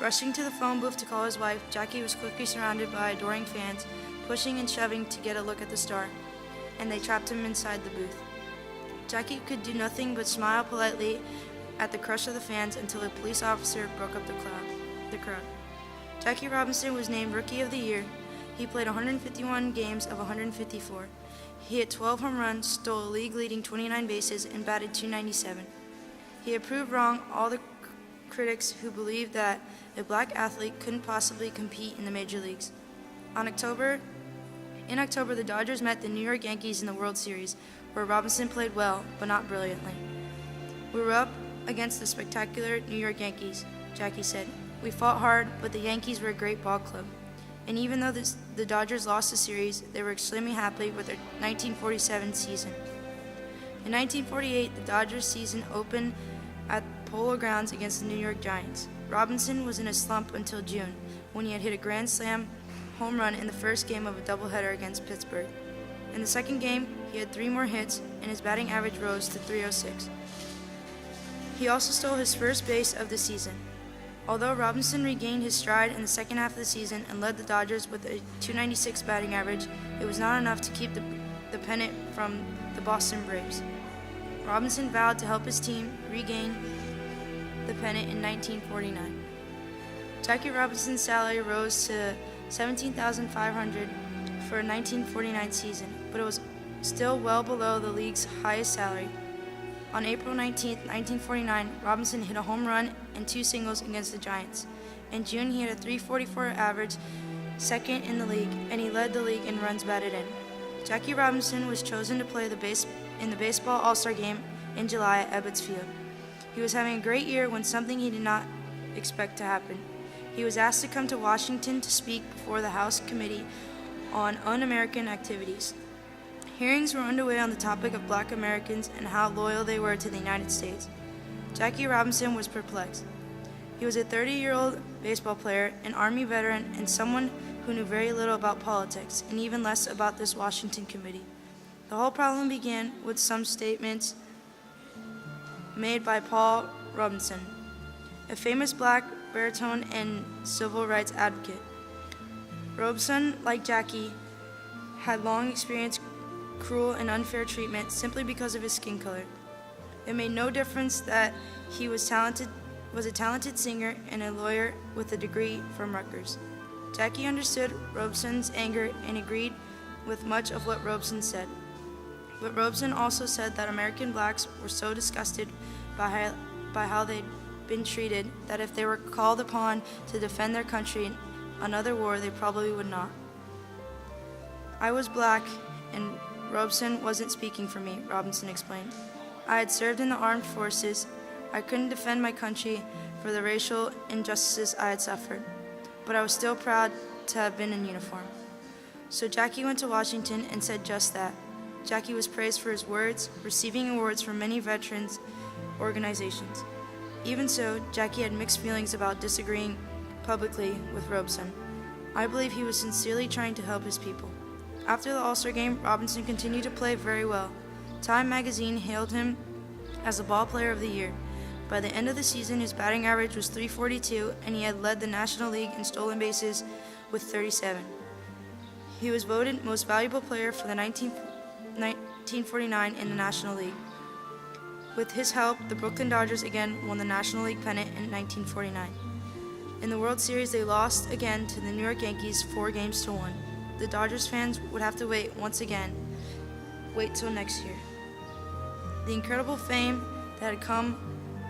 Rushing to the phone booth to call his wife, Jackie was quickly surrounded by adoring fans, pushing and shoving to get a look at the star, and they trapped him inside the booth. Jackie could do nothing but smile politely at the crush of the fans until a police officer broke up the crowd. Jackie Robinson was named Rookie of the Year. He played 151 games of 154. He hit 12 home runs, stole a league-leading 29 bases, and batted .297. He had proved wrong all the critics who believed that a black athlete couldn't possibly compete in the major leagues. In October, the Dodgers met the New York Yankees in the World Series, where Robinson played well, but not brilliantly. "We were up against the spectacular New York Yankees," Jackie said. "We fought hard, but the Yankees were a great ball club." And even though the Dodgers lost the series, they were extremely happy with their 1947 season. In 1948, the Dodgers season opened at Polo Grounds against the New York Giants. Robinson was in a slump until June, when he had hit a grand slam home run in the first game of a doubleheader against Pittsburgh. In the second game, he had 3 more hits, and his batting average rose to .306. He also stole his first base of the season. Although Robinson regained his stride in the second half of the season and led the Dodgers with a .296 batting average, it was not enough to keep the pennant from the Boston Braves. Robinson vowed to help his team regain the pennant in 1949. Jackie Robinson's salary rose to $17,500 for a 1949 season, but it was still well below the league's highest salary. On April 19, 1949, Robinson hit a home run and 2 singles against the Giants. In June, he had a .344 average, second in the league, and he led the league in runs batted in. Jackie Robinson was chosen to play in the Baseball All-Star Game in July at Ebbets Field. He was having a great year when something he did not expect to happen. He was asked to come to Washington to speak before the House Committee on Un-American Activities. Hearings were underway on the topic of black Americans and how loyal they were to the United States. Jackie Robinson was perplexed. He was a 30-year-old baseball player, an Army veteran, and someone who knew very little about politics, and even less about this Washington committee. The whole problem began with some statements made by Paul Robeson, a famous black baritone and civil rights advocate. Robeson, like Jackie, had long experienced cruel and unfair treatment simply because of his skin color. It made no difference that he was a talented singer and a lawyer with a degree from Rutgers. Jackie understood Robeson's anger and agreed with much of what Robeson said. But Robeson also said that American blacks were so disgusted by how they'd been treated that if they were called upon to defend their country in another war, they probably would not. I was black, and Robeson wasn't speaking for me, Robinson explained. I had served in the armed forces. I couldn't defend my country for the racial injustices I had suffered, but I was still proud to have been in uniform. So Jackie went to Washington and said just that. Jackie was praised for his words, receiving awards from many veterans organizations. Even so, Jackie had mixed feelings about disagreeing publicly with Robeson. I believe he was sincerely trying to help his people. After the All-Star game, Robinson continued to play very well. Time magazine hailed him as the ball player of the year. By the end of the season, his batting average was .342, and he had led the National League in stolen bases with 37. He was voted most valuable player for the 1949 in the National League. With his help, the Brooklyn Dodgers again won the National League pennant in 1949. In the World Series, they lost again to the New York Yankees 4-1. The Dodgers fans would have to wait till next year. The incredible fame that had come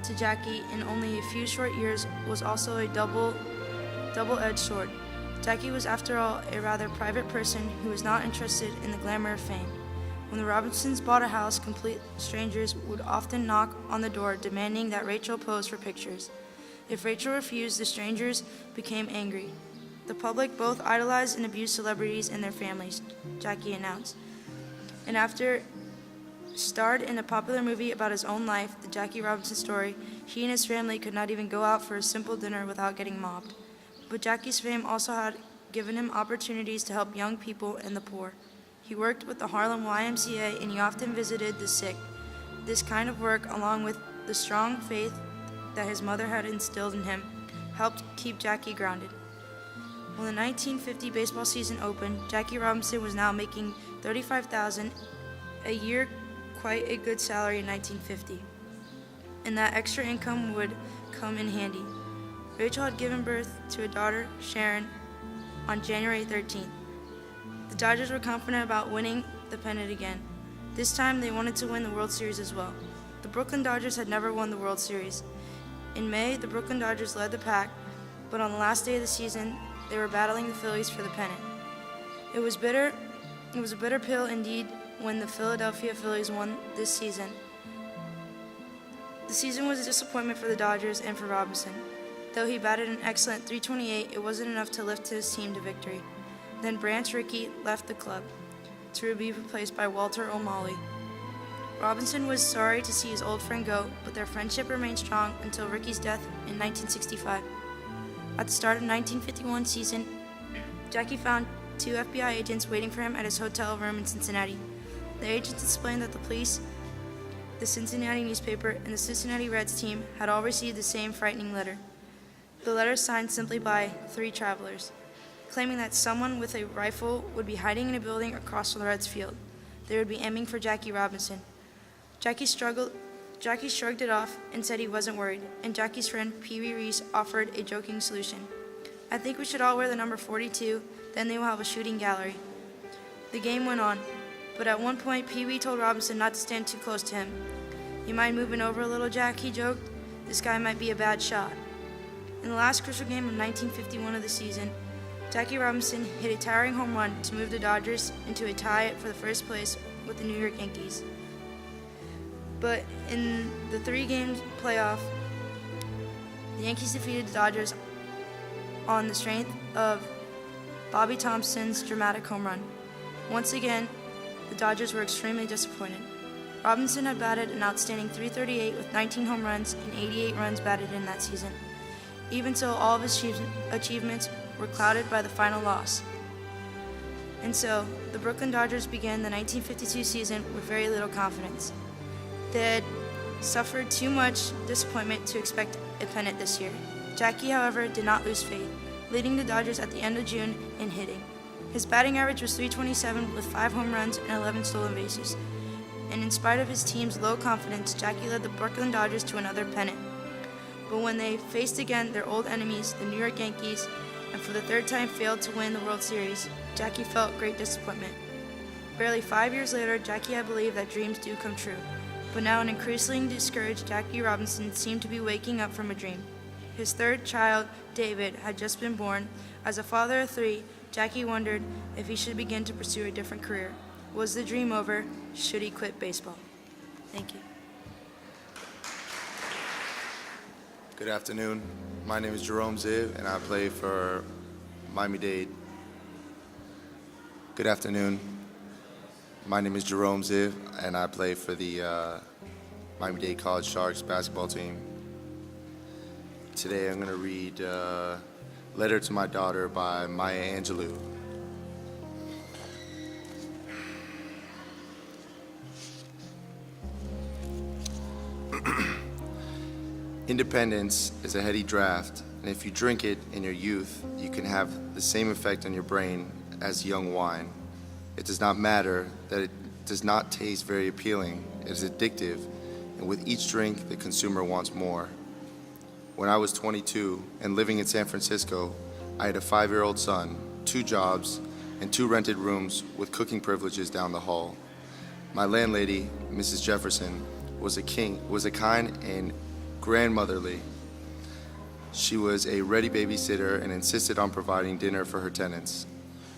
to Jackie in only a few short years was also a double-edged sword. Jackie was, after all, a rather private person who was not interested in the glamour of fame. When the Robinsons bought a house, complete strangers would often knock on the door demanding that Rachel pose for pictures. If Rachel refused, the strangers became angry. The public both idolized and abused celebrities and their families, Jackie announced. And after starred in a popular movie about his own life, The Jackie Robinson Story, he and his family could not even go out for a simple dinner without getting mobbed. But Jackie's fame also had given him opportunities to help young people and the poor. He worked with the Harlem YMCA, and he often visited the sick. This kind of work, along with the strong faith that his mother had instilled in him, helped keep Jackie grounded. When the 1950 baseball season opened, Jackie Robinson was now making $35,000 a year, quite a good salary in 1950. And that extra income would come in handy. Rachel had given birth to a daughter, Sharon, on January 13th. The Dodgers were confident about winning the pennant again. This time, they wanted to win the World Series as well. The Brooklyn Dodgers had never won the World Series. In May, the Brooklyn Dodgers led the pack, but on the last day of the season, they were battling the Phillies for the pennant. It was a bitter pill indeed when the Philadelphia Phillies won this season. The season was a disappointment for the Dodgers and for Robinson. Though he batted an excellent .328, it wasn't enough to lift his team to victory. Then Branch Rickey left the club to be replaced by Walter O'Malley. Robinson was sorry to see his old friend go, but their friendship remained strong until Rickey's death in 1965. At the start of the 1951 season, Jackie found 2 FBI agents waiting for him at his hotel room in Cincinnati. The agents explained that the police, the Cincinnati newspaper, and the Cincinnati Reds team had all received the same frightening letter. The letter signed simply by 3 travelers, claiming that someone with a rifle would be hiding in a building across from the Reds field. They would be aiming for Jackie Robinson. Jackie shrugged it off and said he wasn't worried, and Jackie's friend Pee Wee Reese offered a joking solution. "I think we should all wear the number 42, then they will have a shooting gallery." The game went on, but at one point Pee Wee told Robinson not to stand too close to him. "You mind moving over a little, Jack?" he joked. "This guy might be a bad shot." In the last crucial game of 1951 of the season, Jackie Robinson hit a towering home run to move the Dodgers into a tie for the first place with the New York Yankees. But in the 3-game playoff, the Yankees defeated the Dodgers on the strength of Bobby Thompson's dramatic home run. Once again, the Dodgers were extremely disappointed. Robinson had batted an outstanding .338 with 19 home runs and 88 runs batted in that season. Even so, all of his achievements were clouded by the final loss. And so, the Brooklyn Dodgers began the 1952 season with very little confidence. They had suffered too much disappointment to expect a pennant this year. Jackie, however, did not lose faith, leading the Dodgers at the end of June in hitting. His batting average was .327 with 5 home runs and 11 stolen bases. And in spite of his team's low confidence, Jackie led the Brooklyn Dodgers to another pennant. But when they faced again their old enemies, the New York Yankees, and for the third time failed to win the World Series, Jackie felt great disappointment. Barely 5 years later, Jackie had believed that dreams do come true. But now an increasingly discouraged Jackie Robinson seemed to be waking up from a dream. His third child, David, had just been born. As a father of 3, Jackie wondered if he should begin to pursue a different career. Was the dream over? Should he quit baseball? Thank you. Good afternoon. My name is Jerome Ziv, and I play for Miami-Dade. Good afternoon. My name is Jerome Ziv, and I play for the Miami-Dade College Sharks basketball team. Today I'm going to read Letter to My Daughter by Maya Angelou. Independence is a heady draft, and if you drink it in your youth, you can have the same effect on your brain as young wine. It does not matter that it does not taste very appealing. It is addictive, and with each drink, the consumer wants more. When I was 22 and living in San Francisco, I had a 5-year-old son, 2 jobs, and 2 rented rooms with cooking privileges down the hall. My landlady, Mrs. Jefferson, was a kind and grandmotherly. She was a ready babysitter and insisted on providing dinner for her tenants.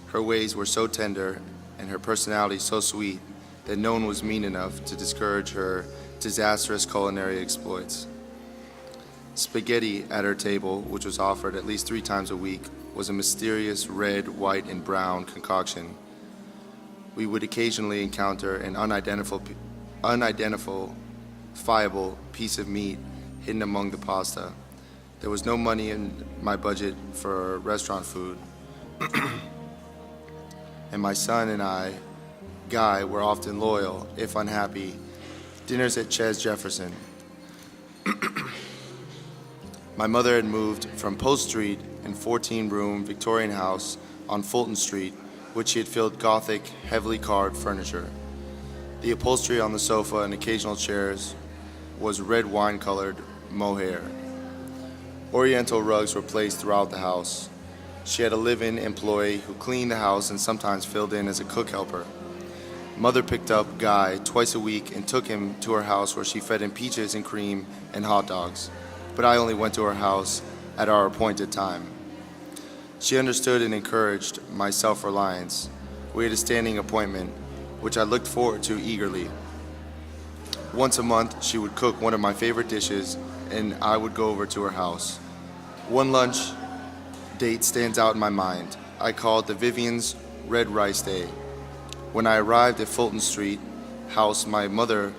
Her ways were so tender and her personality so sweet that no one was mean enough to discourage her disastrous culinary exploits. Spaghetti at her table, which was offered at least 3 times a week, was a mysterious red, white, and brown concoction. We would occasionally encounter an unidentifiable piece of meat hidden among the pasta. There was no money in my budget for restaurant food. And my son and I, Guy, were often loyal, if unhappy. Dinners at Ches Jefferson. My mother had moved from Post Street in 14-room Victorian house on Fulton Street, which she had filled Gothic, heavily carved furniture. The upholstery on the sofa and occasional chairs was red wine-colored mohair. Oriental rugs were placed throughout the house. She had a live-in employee who cleaned the house and sometimes filled in as a cook helper. Mother picked up Guy twice a week and took him to her house where she fed him peaches and cream and hot dogs. But I only went to her house at our appointed time. She understood and encouraged my self-reliance. We had a standing appointment, which I looked forward to eagerly. Once a month, she would cook one of my favorite dishes, and I would go over to her house. One lunch date stands out in my mind. I call it the Vivian's Red Rice Day. When I arrived at Fulton Street house, my mother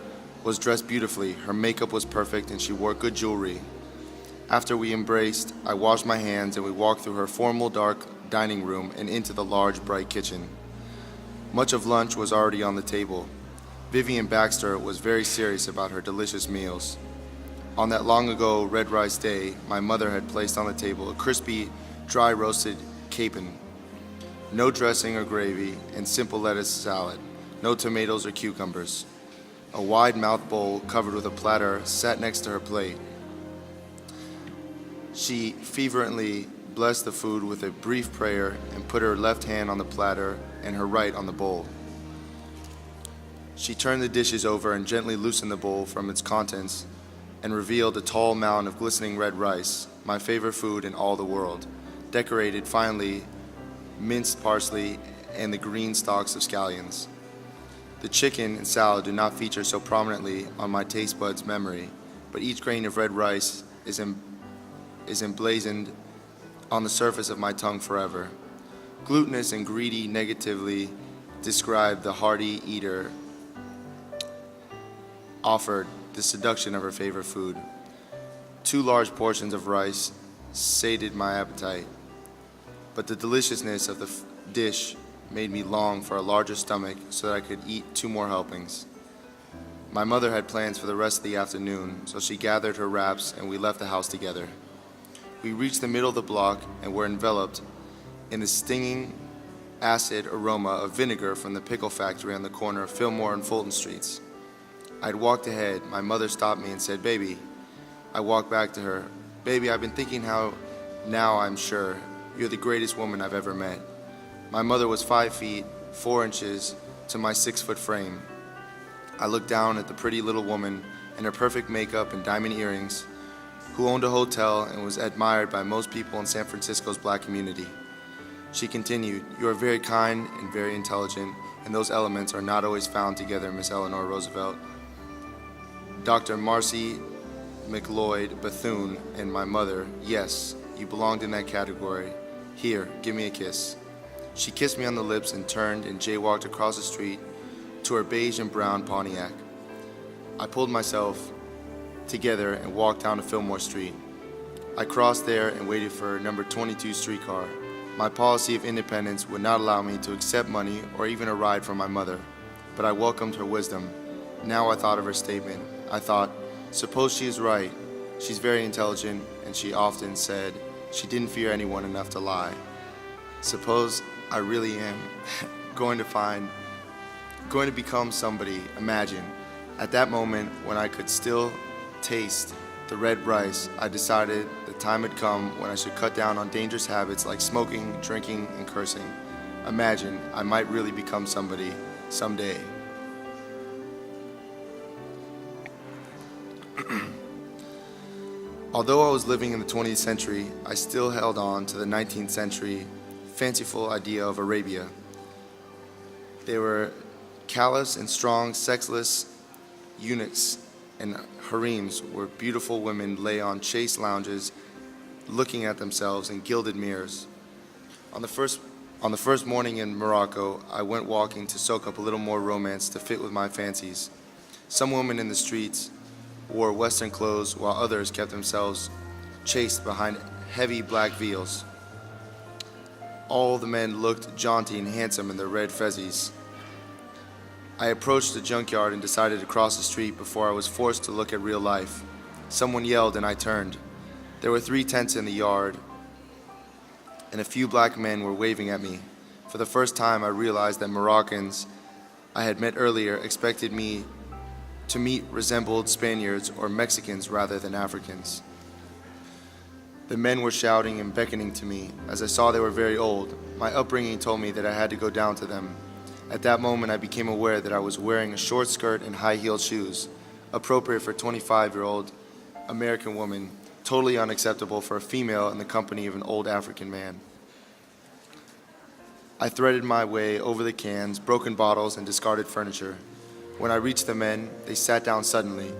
was dressed beautifully. Her makeup was perfect, and she wore good jewelry. After we embraced, I washed my hands, and we walked through her formal dark dining room and into the large, bright kitchen. Much of lunch was already on the table. Vivian Baxter was very serious about her delicious meals. On that long ago Red Rice Day, my mother had placed on the table a crispy, dry roasted capon. No dressing or gravy, and simple lettuce salad. No tomatoes or cucumbers. A wide-mouthed bowl covered with a platter sat next to her plate. She fervently blessed the food with a brief prayer and put her left hand on the platter and her right on the bowl. She turned the dishes over and gently loosened the bowl from its contents and revealed a tall mound of glistening red rice, my favorite food in all the world, decorated finely, minced parsley, and the green stalks of scallions. The chicken and salad do not feature so prominently on my taste buds' memory, but each grain of red rice is emblazoned on the surface of my tongue forever. Glutinous and greedy negatively describe the hearty eater offered the seduction of her favorite food. 2 large portions of rice, sated my appetite. But the deliciousness of the dish made me long for a larger stomach so that I could eat 2 more helpings. My mother had plans for the rest of the afternoon, so she gathered her wraps and we left the house together. We reached the middle of the block and were enveloped in the stinging acid aroma of vinegar from the pickle factory on the corner of Fillmore and Fulton Streets. I'd walked ahead. My mother stopped me and said, "Baby." I walked back to her. "Baby, I've been thinking how now I'm sure you're the greatest woman I've ever met." My mother was 5 feet, 4 inches to my 6-foot frame. I looked down at the pretty little woman in her perfect makeup and diamond earrings, who owned a hotel and was admired by most people in San Francisco's black community. She continued, "You are very kind and very intelligent, and those elements are not always found together, Miss Eleanor Roosevelt. Dr. Marcy McLeod Bethune and my mother, yes, you belonged in that category. Here, give me a kiss." She kissed me on the lips and turned and jaywalked across the street to her beige and brown Pontiac. I pulled myself together and walked down to Fillmore Street. I crossed there and waited for number 22 streetcar. My policy of independence would not allow me to accept money or even a ride from my mother, but I welcomed her wisdom. Now I thought of her statement. I thought, suppose she is right. She's very intelligent, and she often said she didn't fear anyone enough to lie. Suppose I really am going to become somebody. Imagine. At that moment, when I could still taste the red rice, I decided the time had come when I should cut down on dangerous habits like smoking, drinking, and cursing. Imagine, I might really become somebody someday. Although I was living in the 20th century, I still held on to the 19th century fanciful idea of Arabia. They were callous and strong, sexless eunuchs and harems where beautiful women lay on chaste lounges looking at themselves in gilded mirrors. On the first morning in Morocco, I went walking to soak up a little more romance to fit with my fancies. Some women in the streets wore Western clothes while others kept themselves chaste behind heavy black veils. All the men looked jaunty and handsome in their red fezes. I approached the junkyard and decided to cross the street before I was forced to look at real life. Someone yelled and I turned. There were 3 tents in the yard, and a few black men were waving at me. For the first time, I realized that Moroccans I had met earlier expected me to meet resembled Spaniards or Mexicans rather than Africans. The men were shouting and beckoning to me. As I saw they were very old, my upbringing told me that I had to go down to them. At that moment, I became aware that I was wearing a short skirt and high-heeled shoes, appropriate for a 25-year-old American woman, totally unacceptable for a female in the company of an old African man. I threaded my way over the cans, broken bottles, and discarded furniture. When I reached the men, they sat down suddenly.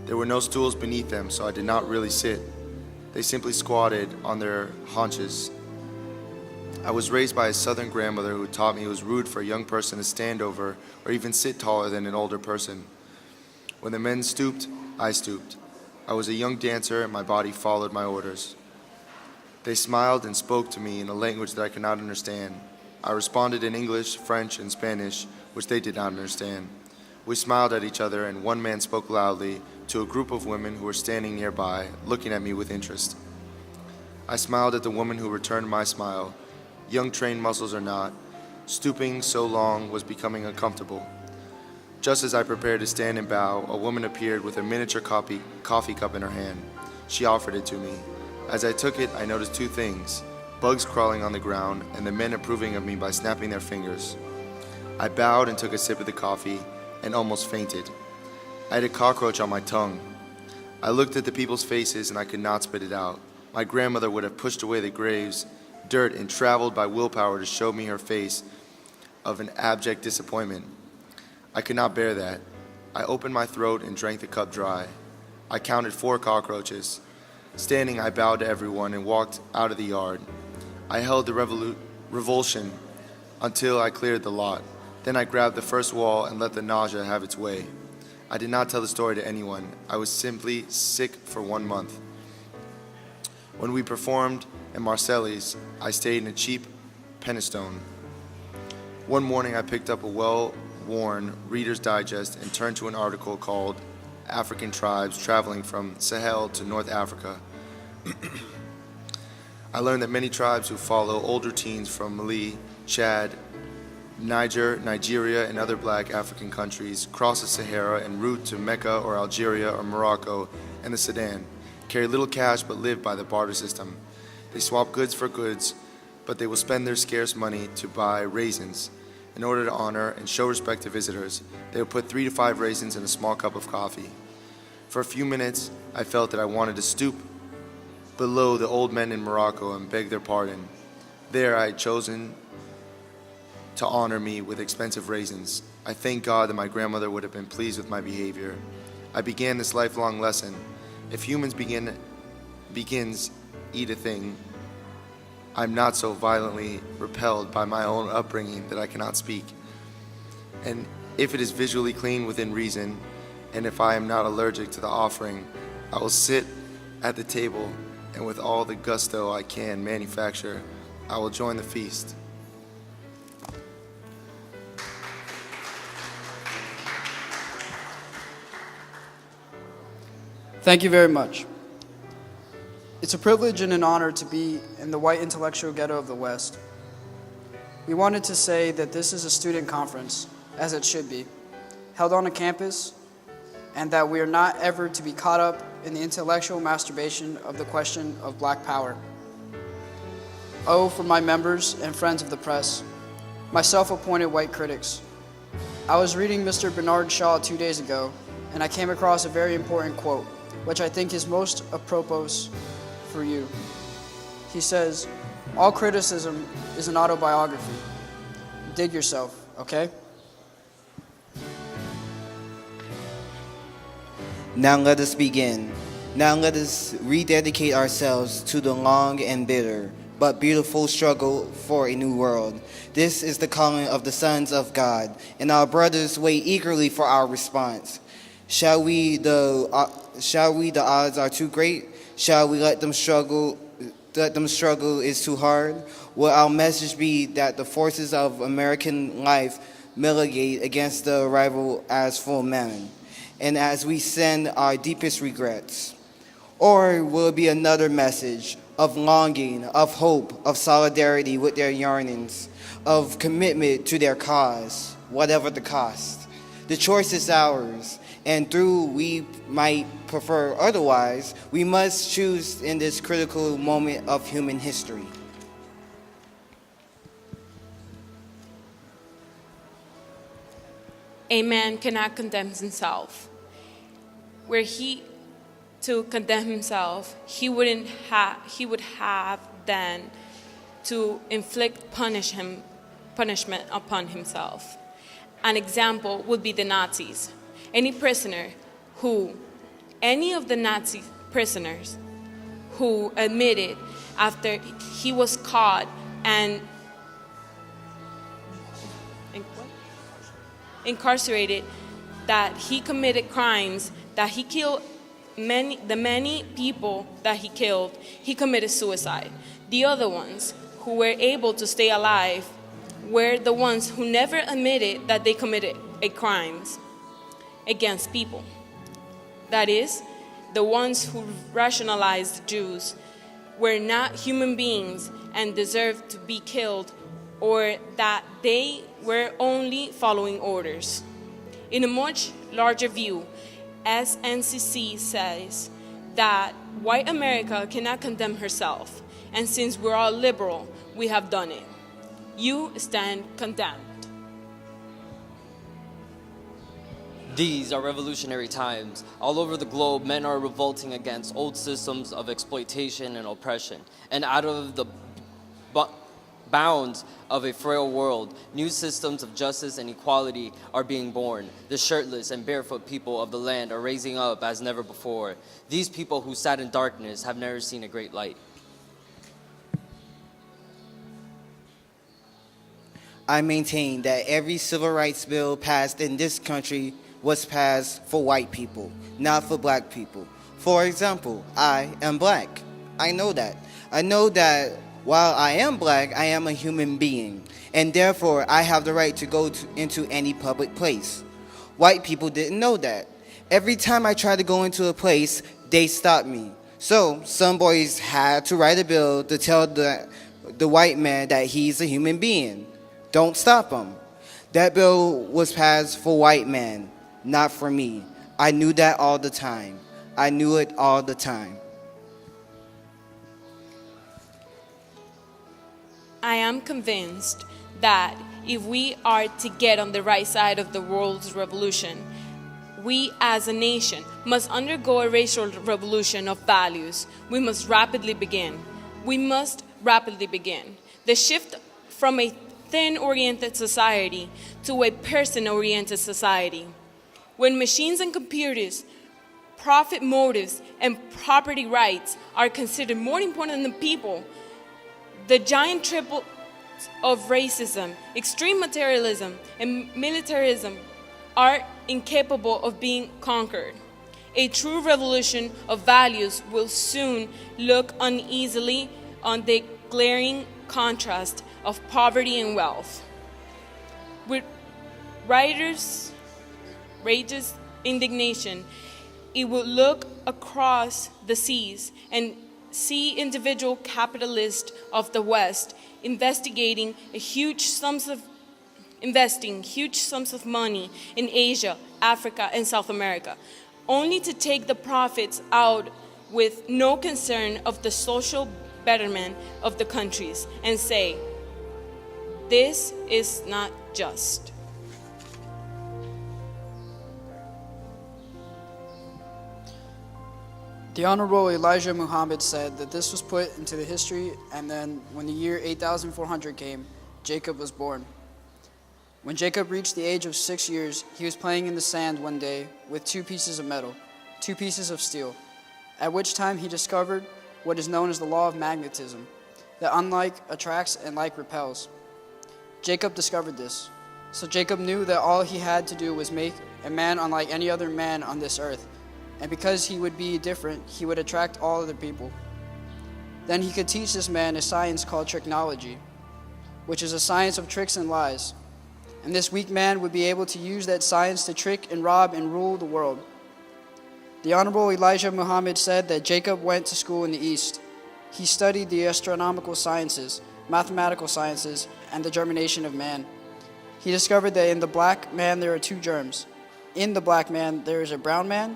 There were no stools beneath them, so I did not really sit. They simply squatted on their haunches. I was raised by a Southern grandmother who taught me it was rude for a young person to stand over or even sit taller than an older person. When the men stooped, I stooped. I was a young dancer and my body followed my orders. They smiled and spoke to me in a language that I could not understand. I responded in English, French, and Spanish, which they did not understand. We smiled at each other and one man spoke loudly to a group of women who were standing nearby, looking at me with interest. I smiled at the woman who returned my smile. Young trained muscles or not, stooping so long was becoming uncomfortable. Just as I prepared to stand and bow, a woman appeared with a miniature coffee cup in her hand. She offered it to me. As I took it, I noticed 2 things: bugs crawling on the ground and the men approving of me by snapping their fingers. I bowed and took a sip of the coffee and almost fainted. I had a cockroach on my tongue. I looked at the people's faces and I could not spit it out. My grandmother would have pushed away the graves, dirt, and traveled by willpower to show me her face of an abject disappointment. I could not bear that. I opened my throat and drank the cup dry. I counted 4 cockroaches. Standing, I bowed to everyone and walked out of the yard. I held the revulsion until I cleared the lot. Then I grabbed the first wall and let the nausea have its way. I did not tell the story to anyone. I was simply sick for 1 month. When we performed in Marseilles, I stayed in a cheap Penistone. One morning, I picked up a well-worn Reader's Digest and turned to an article called African Tribes Traveling from Sahel to North Africa. I learned that many tribes who follow older teens from Mali, Chad, Nigeria, and other black African countries cross the Sahara en route to Mecca or Algeria or Morocco and the Sudan, carry little cash but live by the barter system. They swap goods for goods, but they will spend their scarce money to buy raisins. In order to honor and show respect to visitors, they will put 3 to 5 raisins in a small cup of coffee. For a few minutes, I felt that I wanted to stoop below the old men in Morocco and beg their pardon. There I had chosen to honor me with expensive raisins. I thank God that my grandmother would have been pleased with my behavior. I began this lifelong lesson. If humans begins eat a thing, I'm not so violently repelled by my own upbringing that I cannot speak. And if it is visually clean within reason, and if I am not allergic to the offering, I will sit at the table, and with all the gusto I can manufacture, I will join the feast. Thank you very much. It's a privilege and an honor to be in the white intellectual ghetto of the West. We wanted to say that this is a student conference, as it should be, held on a campus, and that we are not ever to be caught up in the intellectual masturbation of the question of black power. Oh, for my members and friends of the press, my self-appointed white critics. I was reading Mr. Bernard Shaw 2 days ago, and I came across a very important quote, which I think is most apropos for you. He says, all criticism is an autobiography. Dig yourself, okay? Now let us begin. Now let us rededicate ourselves to the long and bitter, but beautiful struggle for a new world. This is the calling of the sons of God, and our brothers wait eagerly for our response. Shall we, the odds are too great? Shall we let them struggle is too hard? Will our message be that the forces of American life militate against the arrival as full men, and as we send our deepest regrets? Or will it be another message of longing, of hope, of solidarity with their yearnings, of commitment to their cause, whatever the cost? The choice is ours, and though we might prefer otherwise, we must choose in this critical moment of human history. A man cannot condemn himself. Were he to condemn himself, he would have then to inflict punishment upon himself. An example would be the Nazis. Any of the Nazi prisoners who admitted after he was caught and incarcerated that he committed crimes, that he killed many people that he killed, he committed suicide. The other ones who were able to stay alive were the ones who never admitted that they committed crimes against people. That is, the ones who rationalized Jews were not human beings and deserved to be killed, or that they were only following orders. In a much larger view, SNCC says that white America cannot condemn herself, and since we're all liberal, we have done it. You stand condemned. These are revolutionary times. All over the globe, men are revolting against old systems of exploitation and oppression. And out of the bounds of a frail world, new systems of justice and equality are being born. The shirtless and barefoot people of the land are raising up as never before. These people who sat in darkness have never seen a great light. I maintain that every civil rights bill passed in this country was passed for white people, not for black people. For example, I am black. I know that. I know that While I am black, I am a human being, and therefore I have the right to go into any public place. White people didn't know that. Every time I tried to go into a place, they stopped me. So some boys had to write a bill to tell the white man that he's a human being. Don't stop him. That bill was passed for white men, not for me. I knew that all the time. I knew it all the time. I am convinced that if we are to get on the right side of the world's revolution, we as a nation must undergo a racial revolution of values. We must rapidly begin. We must rapidly begin. The shift from a thin-oriented society to a person-oriented society. When machines and computers, profit motives, and property rights are considered more important than people, the giant triple of racism, extreme materialism, and militarism are incapable of being conquered. A true revolution of values will soon look uneasily on the glaring contrast of poverty and wealth. With righteous indignation, it will look across the seas and see individual capitalists of the West investing huge sums of money in Asia, Africa, and South America, only to take the profits out with no concern of the social betterment of the countries and say, "This is not just." The Honorable Elijah Muhammad said that this was put into the history, and then when the year 8400 came, Jacob was born. When Jacob reached the age of 6 years, he was playing in the sand one day with 2 pieces of metal, 2 pieces of steel, at which time he discovered what is known as the law of magnetism, that unlike attracts and like repels. Jacob discovered this. So Jacob knew that all he had to do was make a man unlike any other man on this earth, and because he would be different, he would attract all other people. Then he could teach this man a science called tricknology, which is a science of tricks and lies. And this weak man would be able to use that science to trick and rob and rule the world. The Honorable Elijah Muhammad said that Jacob went to school in the East. He studied the astronomical sciences, mathematical sciences, and the germination of man. He discovered that in the black man there are 2 germs. In the black man there is a brown man,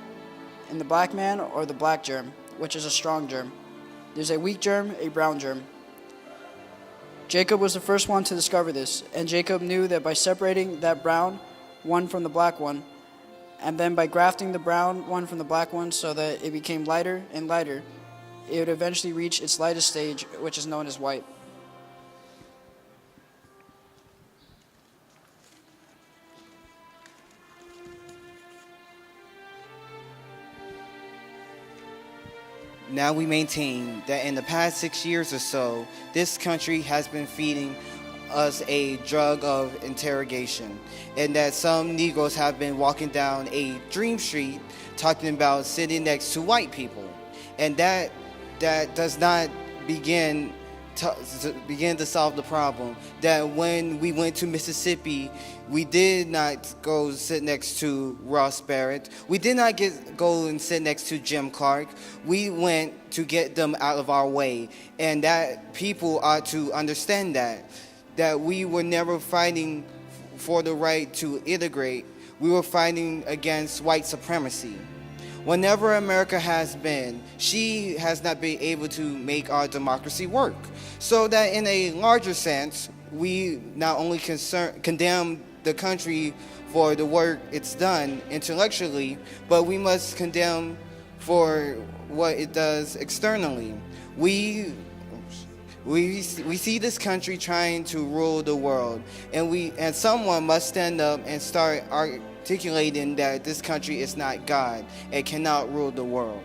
in the black man, or the black germ, which is a strong germ. There's a weak germ, a brown germ. Jacob was the first one to discover this, and Jacob knew that by separating that brown one from the black one, and then by grafting the brown one from the black one so that it became lighter and lighter, it would eventually reach its lightest stage, which is known as white. Now we maintain that in the past 6 years or so, this country has been feeding us a drug of interrogation, and that some Negroes have been walking down a dream street talking about sitting next to white people, and that does not begin to solve the problem. That when we went to Mississippi, we did not go sit next to Ross Barrett. We did not go and sit next to Jim Clark. We went to get them out of our way, and that people ought to understand that we were never fighting for the right to integrate. We were fighting against white supremacy. Whenever America has been, she has not been able to make our democracy work. So that in a larger sense, we not only condemn the country for the work it's done intellectually, but we must condemn for what it does externally. We see this country trying to rule the world, and someone must stand up and start articulating that this country is not God and cannot rule the world.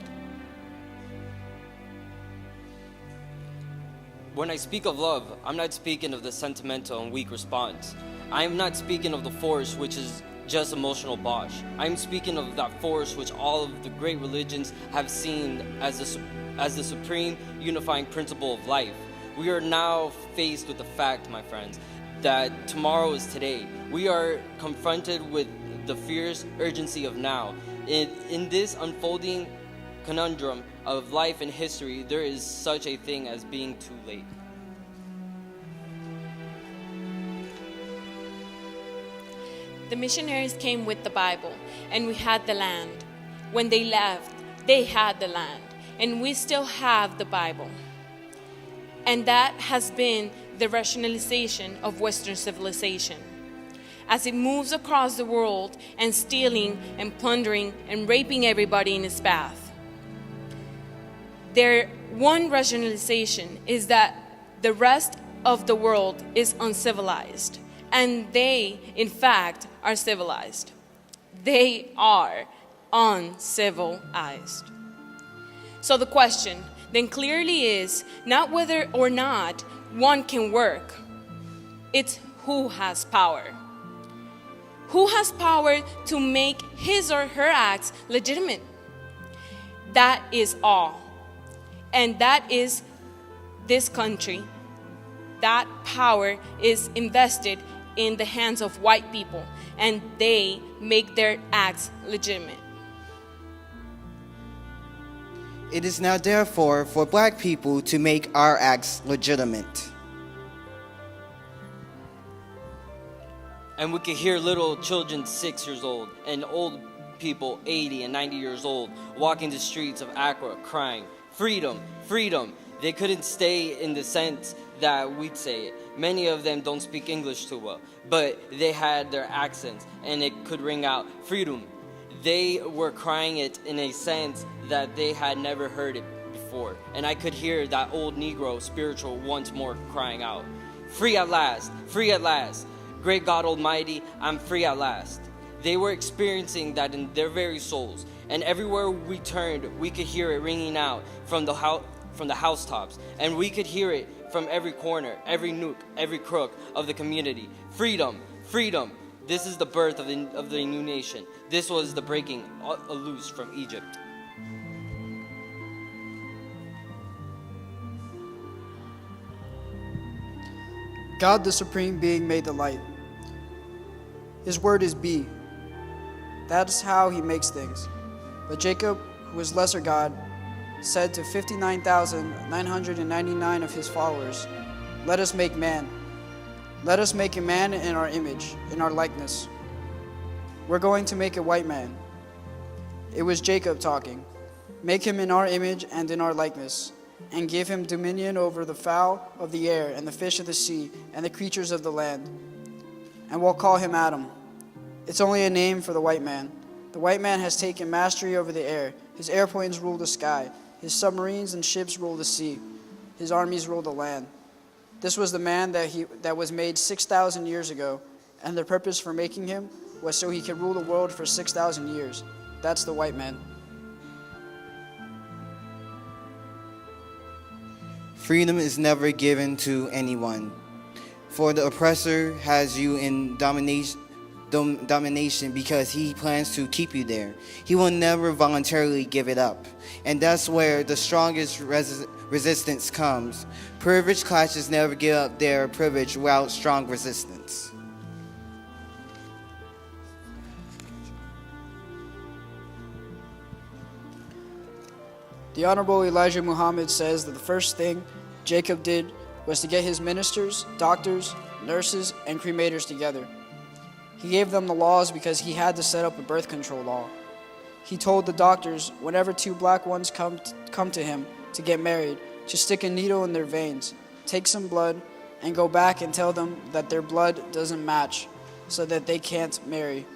When I speak of love, I'm not speaking of the sentimental and weak response. I am not speaking of the force which is just emotional bosh. I am speaking of that force which all of the great religions have seen as the supreme unifying principle of life. We are now faced with the fact, my friends, that tomorrow is today. We are confronted with the fierce urgency of now. In this unfolding conundrum of life and history, there is such a thing as being too late. The missionaries came with the Bible, and we had the land. When they left, they had the land, and we still have the Bible. And that has been the rationalization of Western civilization, as it moves across the world and stealing and plundering and raping everybody in its path. Their one rationalization is that the rest of the world is uncivilized, and they, in fact, are civilized. They are uncivilized. So the question then clearly is not whether or not one can work. It's who has power. Who has power to make his or her acts legitimate? That is all. And that is this country. That power is invested in the hands of white people, and they make their acts legitimate. It is now therefore for black people to make our acts legitimate. And we could hear little children 6 years old and old people 80 and 90 years old walking the streets of Accra crying, "Freedom, freedom." They couldn't stay in the sense that we'd say it. Many of them don't speak English too well, but they had their accents and it could ring out, "Freedom." They were crying it in a sense that they had never heard it before. And I could hear that old Negro spiritual once more crying out, "Free at last, free at last. Great God Almighty, I'm free at last." They were experiencing that in their very souls. And everywhere we turned, we could hear it ringing out from the housetops. And we could hear it from every corner, every nook, every crook of the community. Freedom, freedom. This is the birth of the new nation. This was the breaking loose from Egypt. God the Supreme Being made the light. His word is be. That's how he makes things. But Jacob, who was lesser God, said to 59,999 of his followers, "Let us make man. Let us make a man in our image, in our likeness. We're going to make a white man." It was Jacob talking. "Make him in our image and in our likeness, and give him dominion over the fowl of the air and the fish of the sea and the creatures of the land. And we'll call him Adam." It's only a name for the white man. The white man has taken mastery over the air. His airplanes rule the sky. His submarines and ships rule the sea. His armies rule the land. This was the man that was made 6,000 years ago, and the purpose for making him was so he could rule the world for 6,000 years. That's the white man. Freedom is never given to anyone, for the oppressor has you in domination because he plans to keep you there. He will never voluntarily give it up, and that's where the strongest resistance comes. Privileged classes never give up their privilege without strong resistance. The Honorable Elijah Muhammad says that the first thing Jacob did was to get his ministers, doctors, nurses, and cremators together. He gave them the laws because he had to set up a birth control law. He told the doctors whenever two black ones come to him to get married, to stick a needle in their veins, take some blood, and go back and tell them that their blood doesn't match so that they can't marry.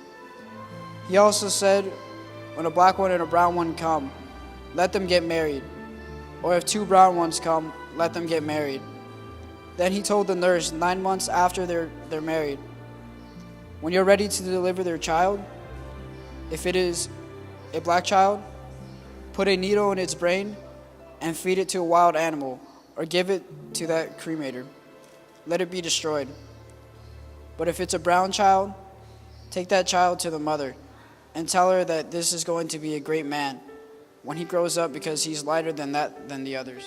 He also said when a black one and a brown one come, let them get married. Or if two brown ones come, let them get married. Then he told the nurse 9 months after they're married, when you're ready to deliver their child, if it is a black child, put a needle in its brain and feed it to a wild animal or give it to that cremator. Let it be destroyed. But if it's a brown child, take that child to the mother and tell her that this is going to be a great man when he grows up because he's lighter than the others.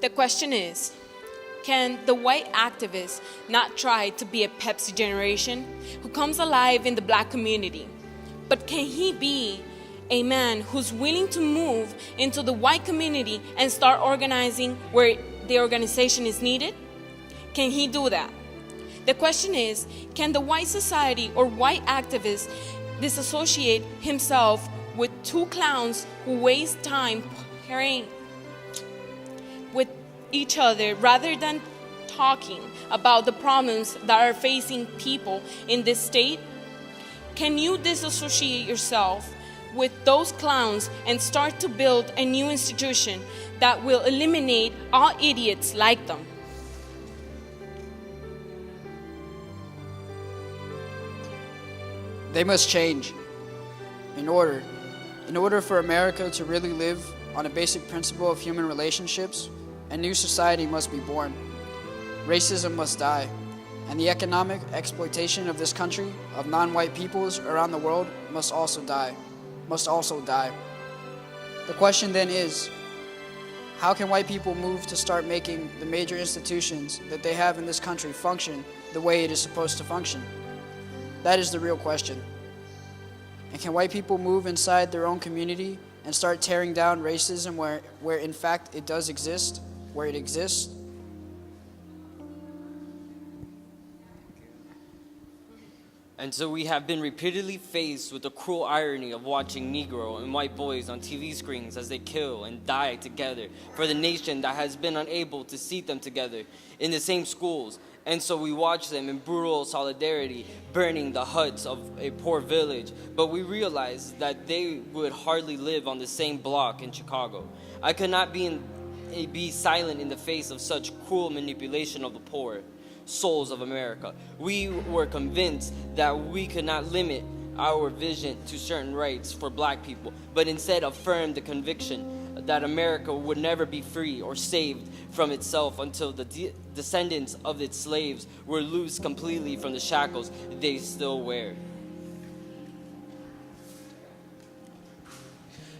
The question is, can the white activist not try to be a Pepsi generation who comes alive in the black community? But can he be a man who's willing to move into the white community and start organizing where the organization is needed? Can he do that? The question is, can the white society or white activist disassociate himself with two clowns who waste time pairing with each other rather than talking about the problems that are facing people in this state? Can you disassociate yourself with those clowns and start to build a new institution that will eliminate all idiots like them? They must change. In order for America to really live on a basic principle of human relationships, a new society must be born. Racism must die, and the economic exploitation of this country, of non-white peoples around the world, must also die. The question then is, how can white people move to start making the major institutions that they have in this country function the way it is supposed to function? That is the real question. And can white people move inside their own community and start tearing down racism where in fact it does exist, where it exists? And so we have been repeatedly faced with the cruel irony of watching Negro and white boys on TV screens as they kill and die together for the nation that has been unable to seat them together in the same schools. And so we watch them in brutal solidarity burning the huts of a poor village, but we realize that they would hardly live on the same block in Chicago. I could not be silent in the face of such cruel manipulation of the poor souls of America. We were convinced that we could not limit our vision to certain rights for black people, but instead affirmed the conviction that America would never be free or saved from itself until the descendants of its slaves were loosed completely from the shackles they still wear.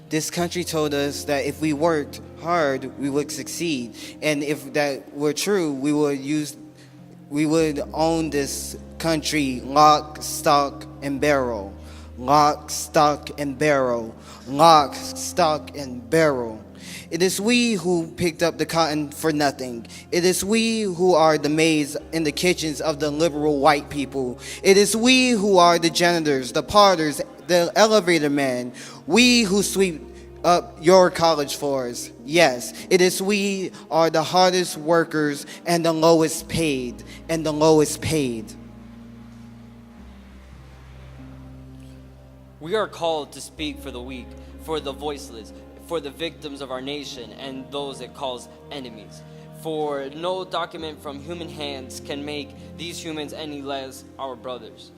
This country told us that if we worked hard, we would succeed. And if that were true, we would own this country lock, stock, and barrel. Lock, stock, and barrel. Lock, stock, and barrel. It is we who picked up the cotton for nothing. It is we who are the maids in the kitchens of the liberal white people. It is we who are the janitors, the potters, the elevator man. We who sweep up your college floors. Yes, it is we are the hardest workers and the lowest paid. We are called to speak for the weak, for the voiceless, for the victims of our nation and those it calls enemies. For no document from human hands can make these humans any less our brothers.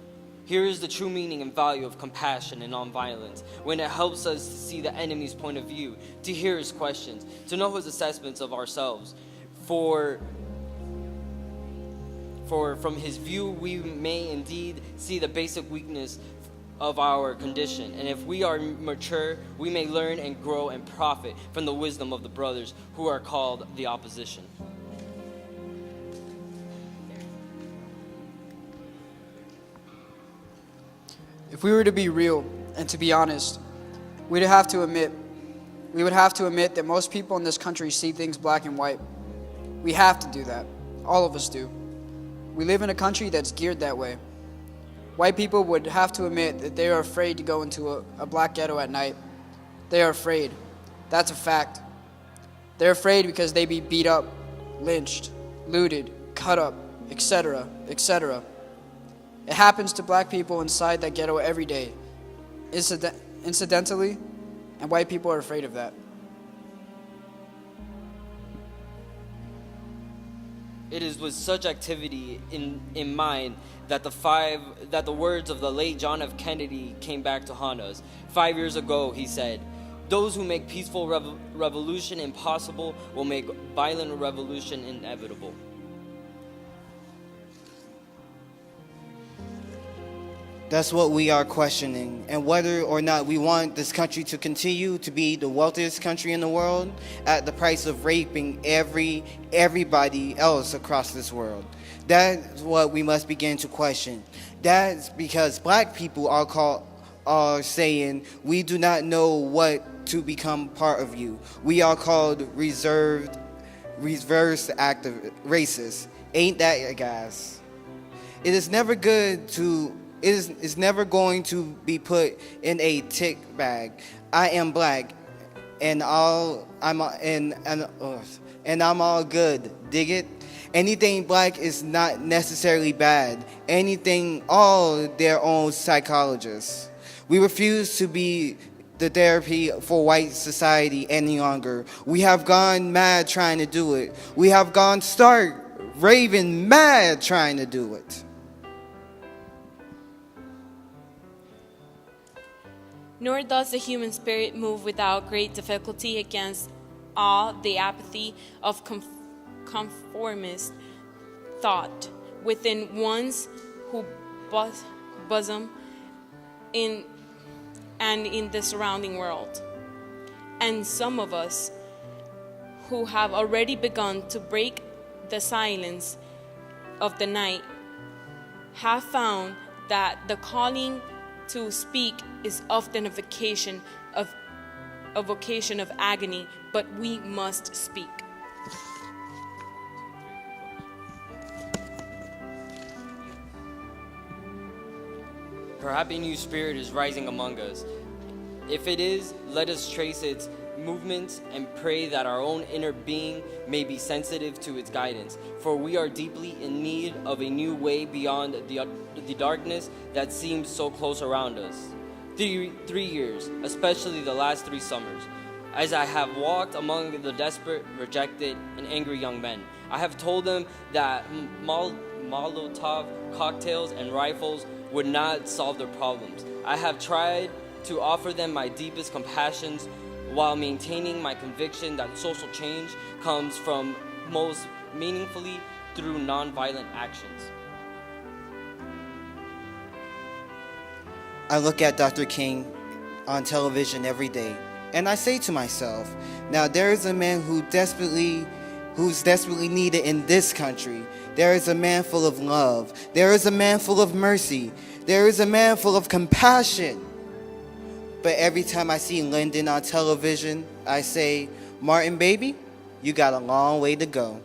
Here is the true meaning and value of compassion and nonviolence, when it helps us to see the enemy's point of view, to hear his questions, to know his assessments of ourselves. For from his view, we may indeed see the basic weakness of our condition, and if we are mature, we may learn and grow and profit from the wisdom of the brothers who are called the opposition. If we were to be real and to be honest, we would have to admit that most people in this country see things black and white. We have to do that. All of us do. We live in a country that's geared that way. White people would have to admit that they are afraid to go into a black ghetto at night. They are afraid. That's a fact. They're afraid because they be beat up, lynched, looted, cut up, etc., etc. It happens to black people inside that ghetto every day, incidentally, and white people are afraid of that. It is with such activity in mind that the words of the late John F. Kennedy came back to haunt us. 5 years ago, he said, "Those who make peaceful revolution impossible will make violent revolution inevitable." That's what we are questioning. And whether or not we want this country to continue to be the wealthiest country in the world at the price of raping everybody else across this world. That's what we must begin to question. That's because black people are saying we do not know what to become part of you. We are called reverse active racists. Ain't that, guys? It is never good to. It's never going to be put in a tick bag. I am black, and I'm all good. Dig it? Anything black is not necessarily bad. Anything, all their own psychologists. We refuse to be the therapy for white society any longer. We have gone mad trying to do it. We have gone stark, raving mad trying to do it. Nor does the human spirit move without great difficulty against all the apathy of conformist thought within one's who bosom and in the surrounding world. And some of us who have already begun to break the silence of the night have found that the calling to speak is often a vocation of agony, but we must speak. Perhaps a new spirit is rising among us. If it is, let us trace its movements and pray that our own inner being may be sensitive to its guidance, for we are deeply in need of a new way beyond the darkness that seems so close around us. 3 years, especially the last 3 summers, as I have walked among the desperate, rejected, and angry young men, I have told them that Molotov cocktails and rifles would not solve their problems. I have tried to offer them my deepest compassions while maintaining my conviction that social change comes from most meaningfully through nonviolent actions. I look at Dr. King on television every day, and I say to myself, now there is a man who's desperately needed in this country. There is a man full of love. There is a man full of mercy. There is a man full of compassion. But every time I see Lyndon on television, I say, Martin, baby, you got a long way to go.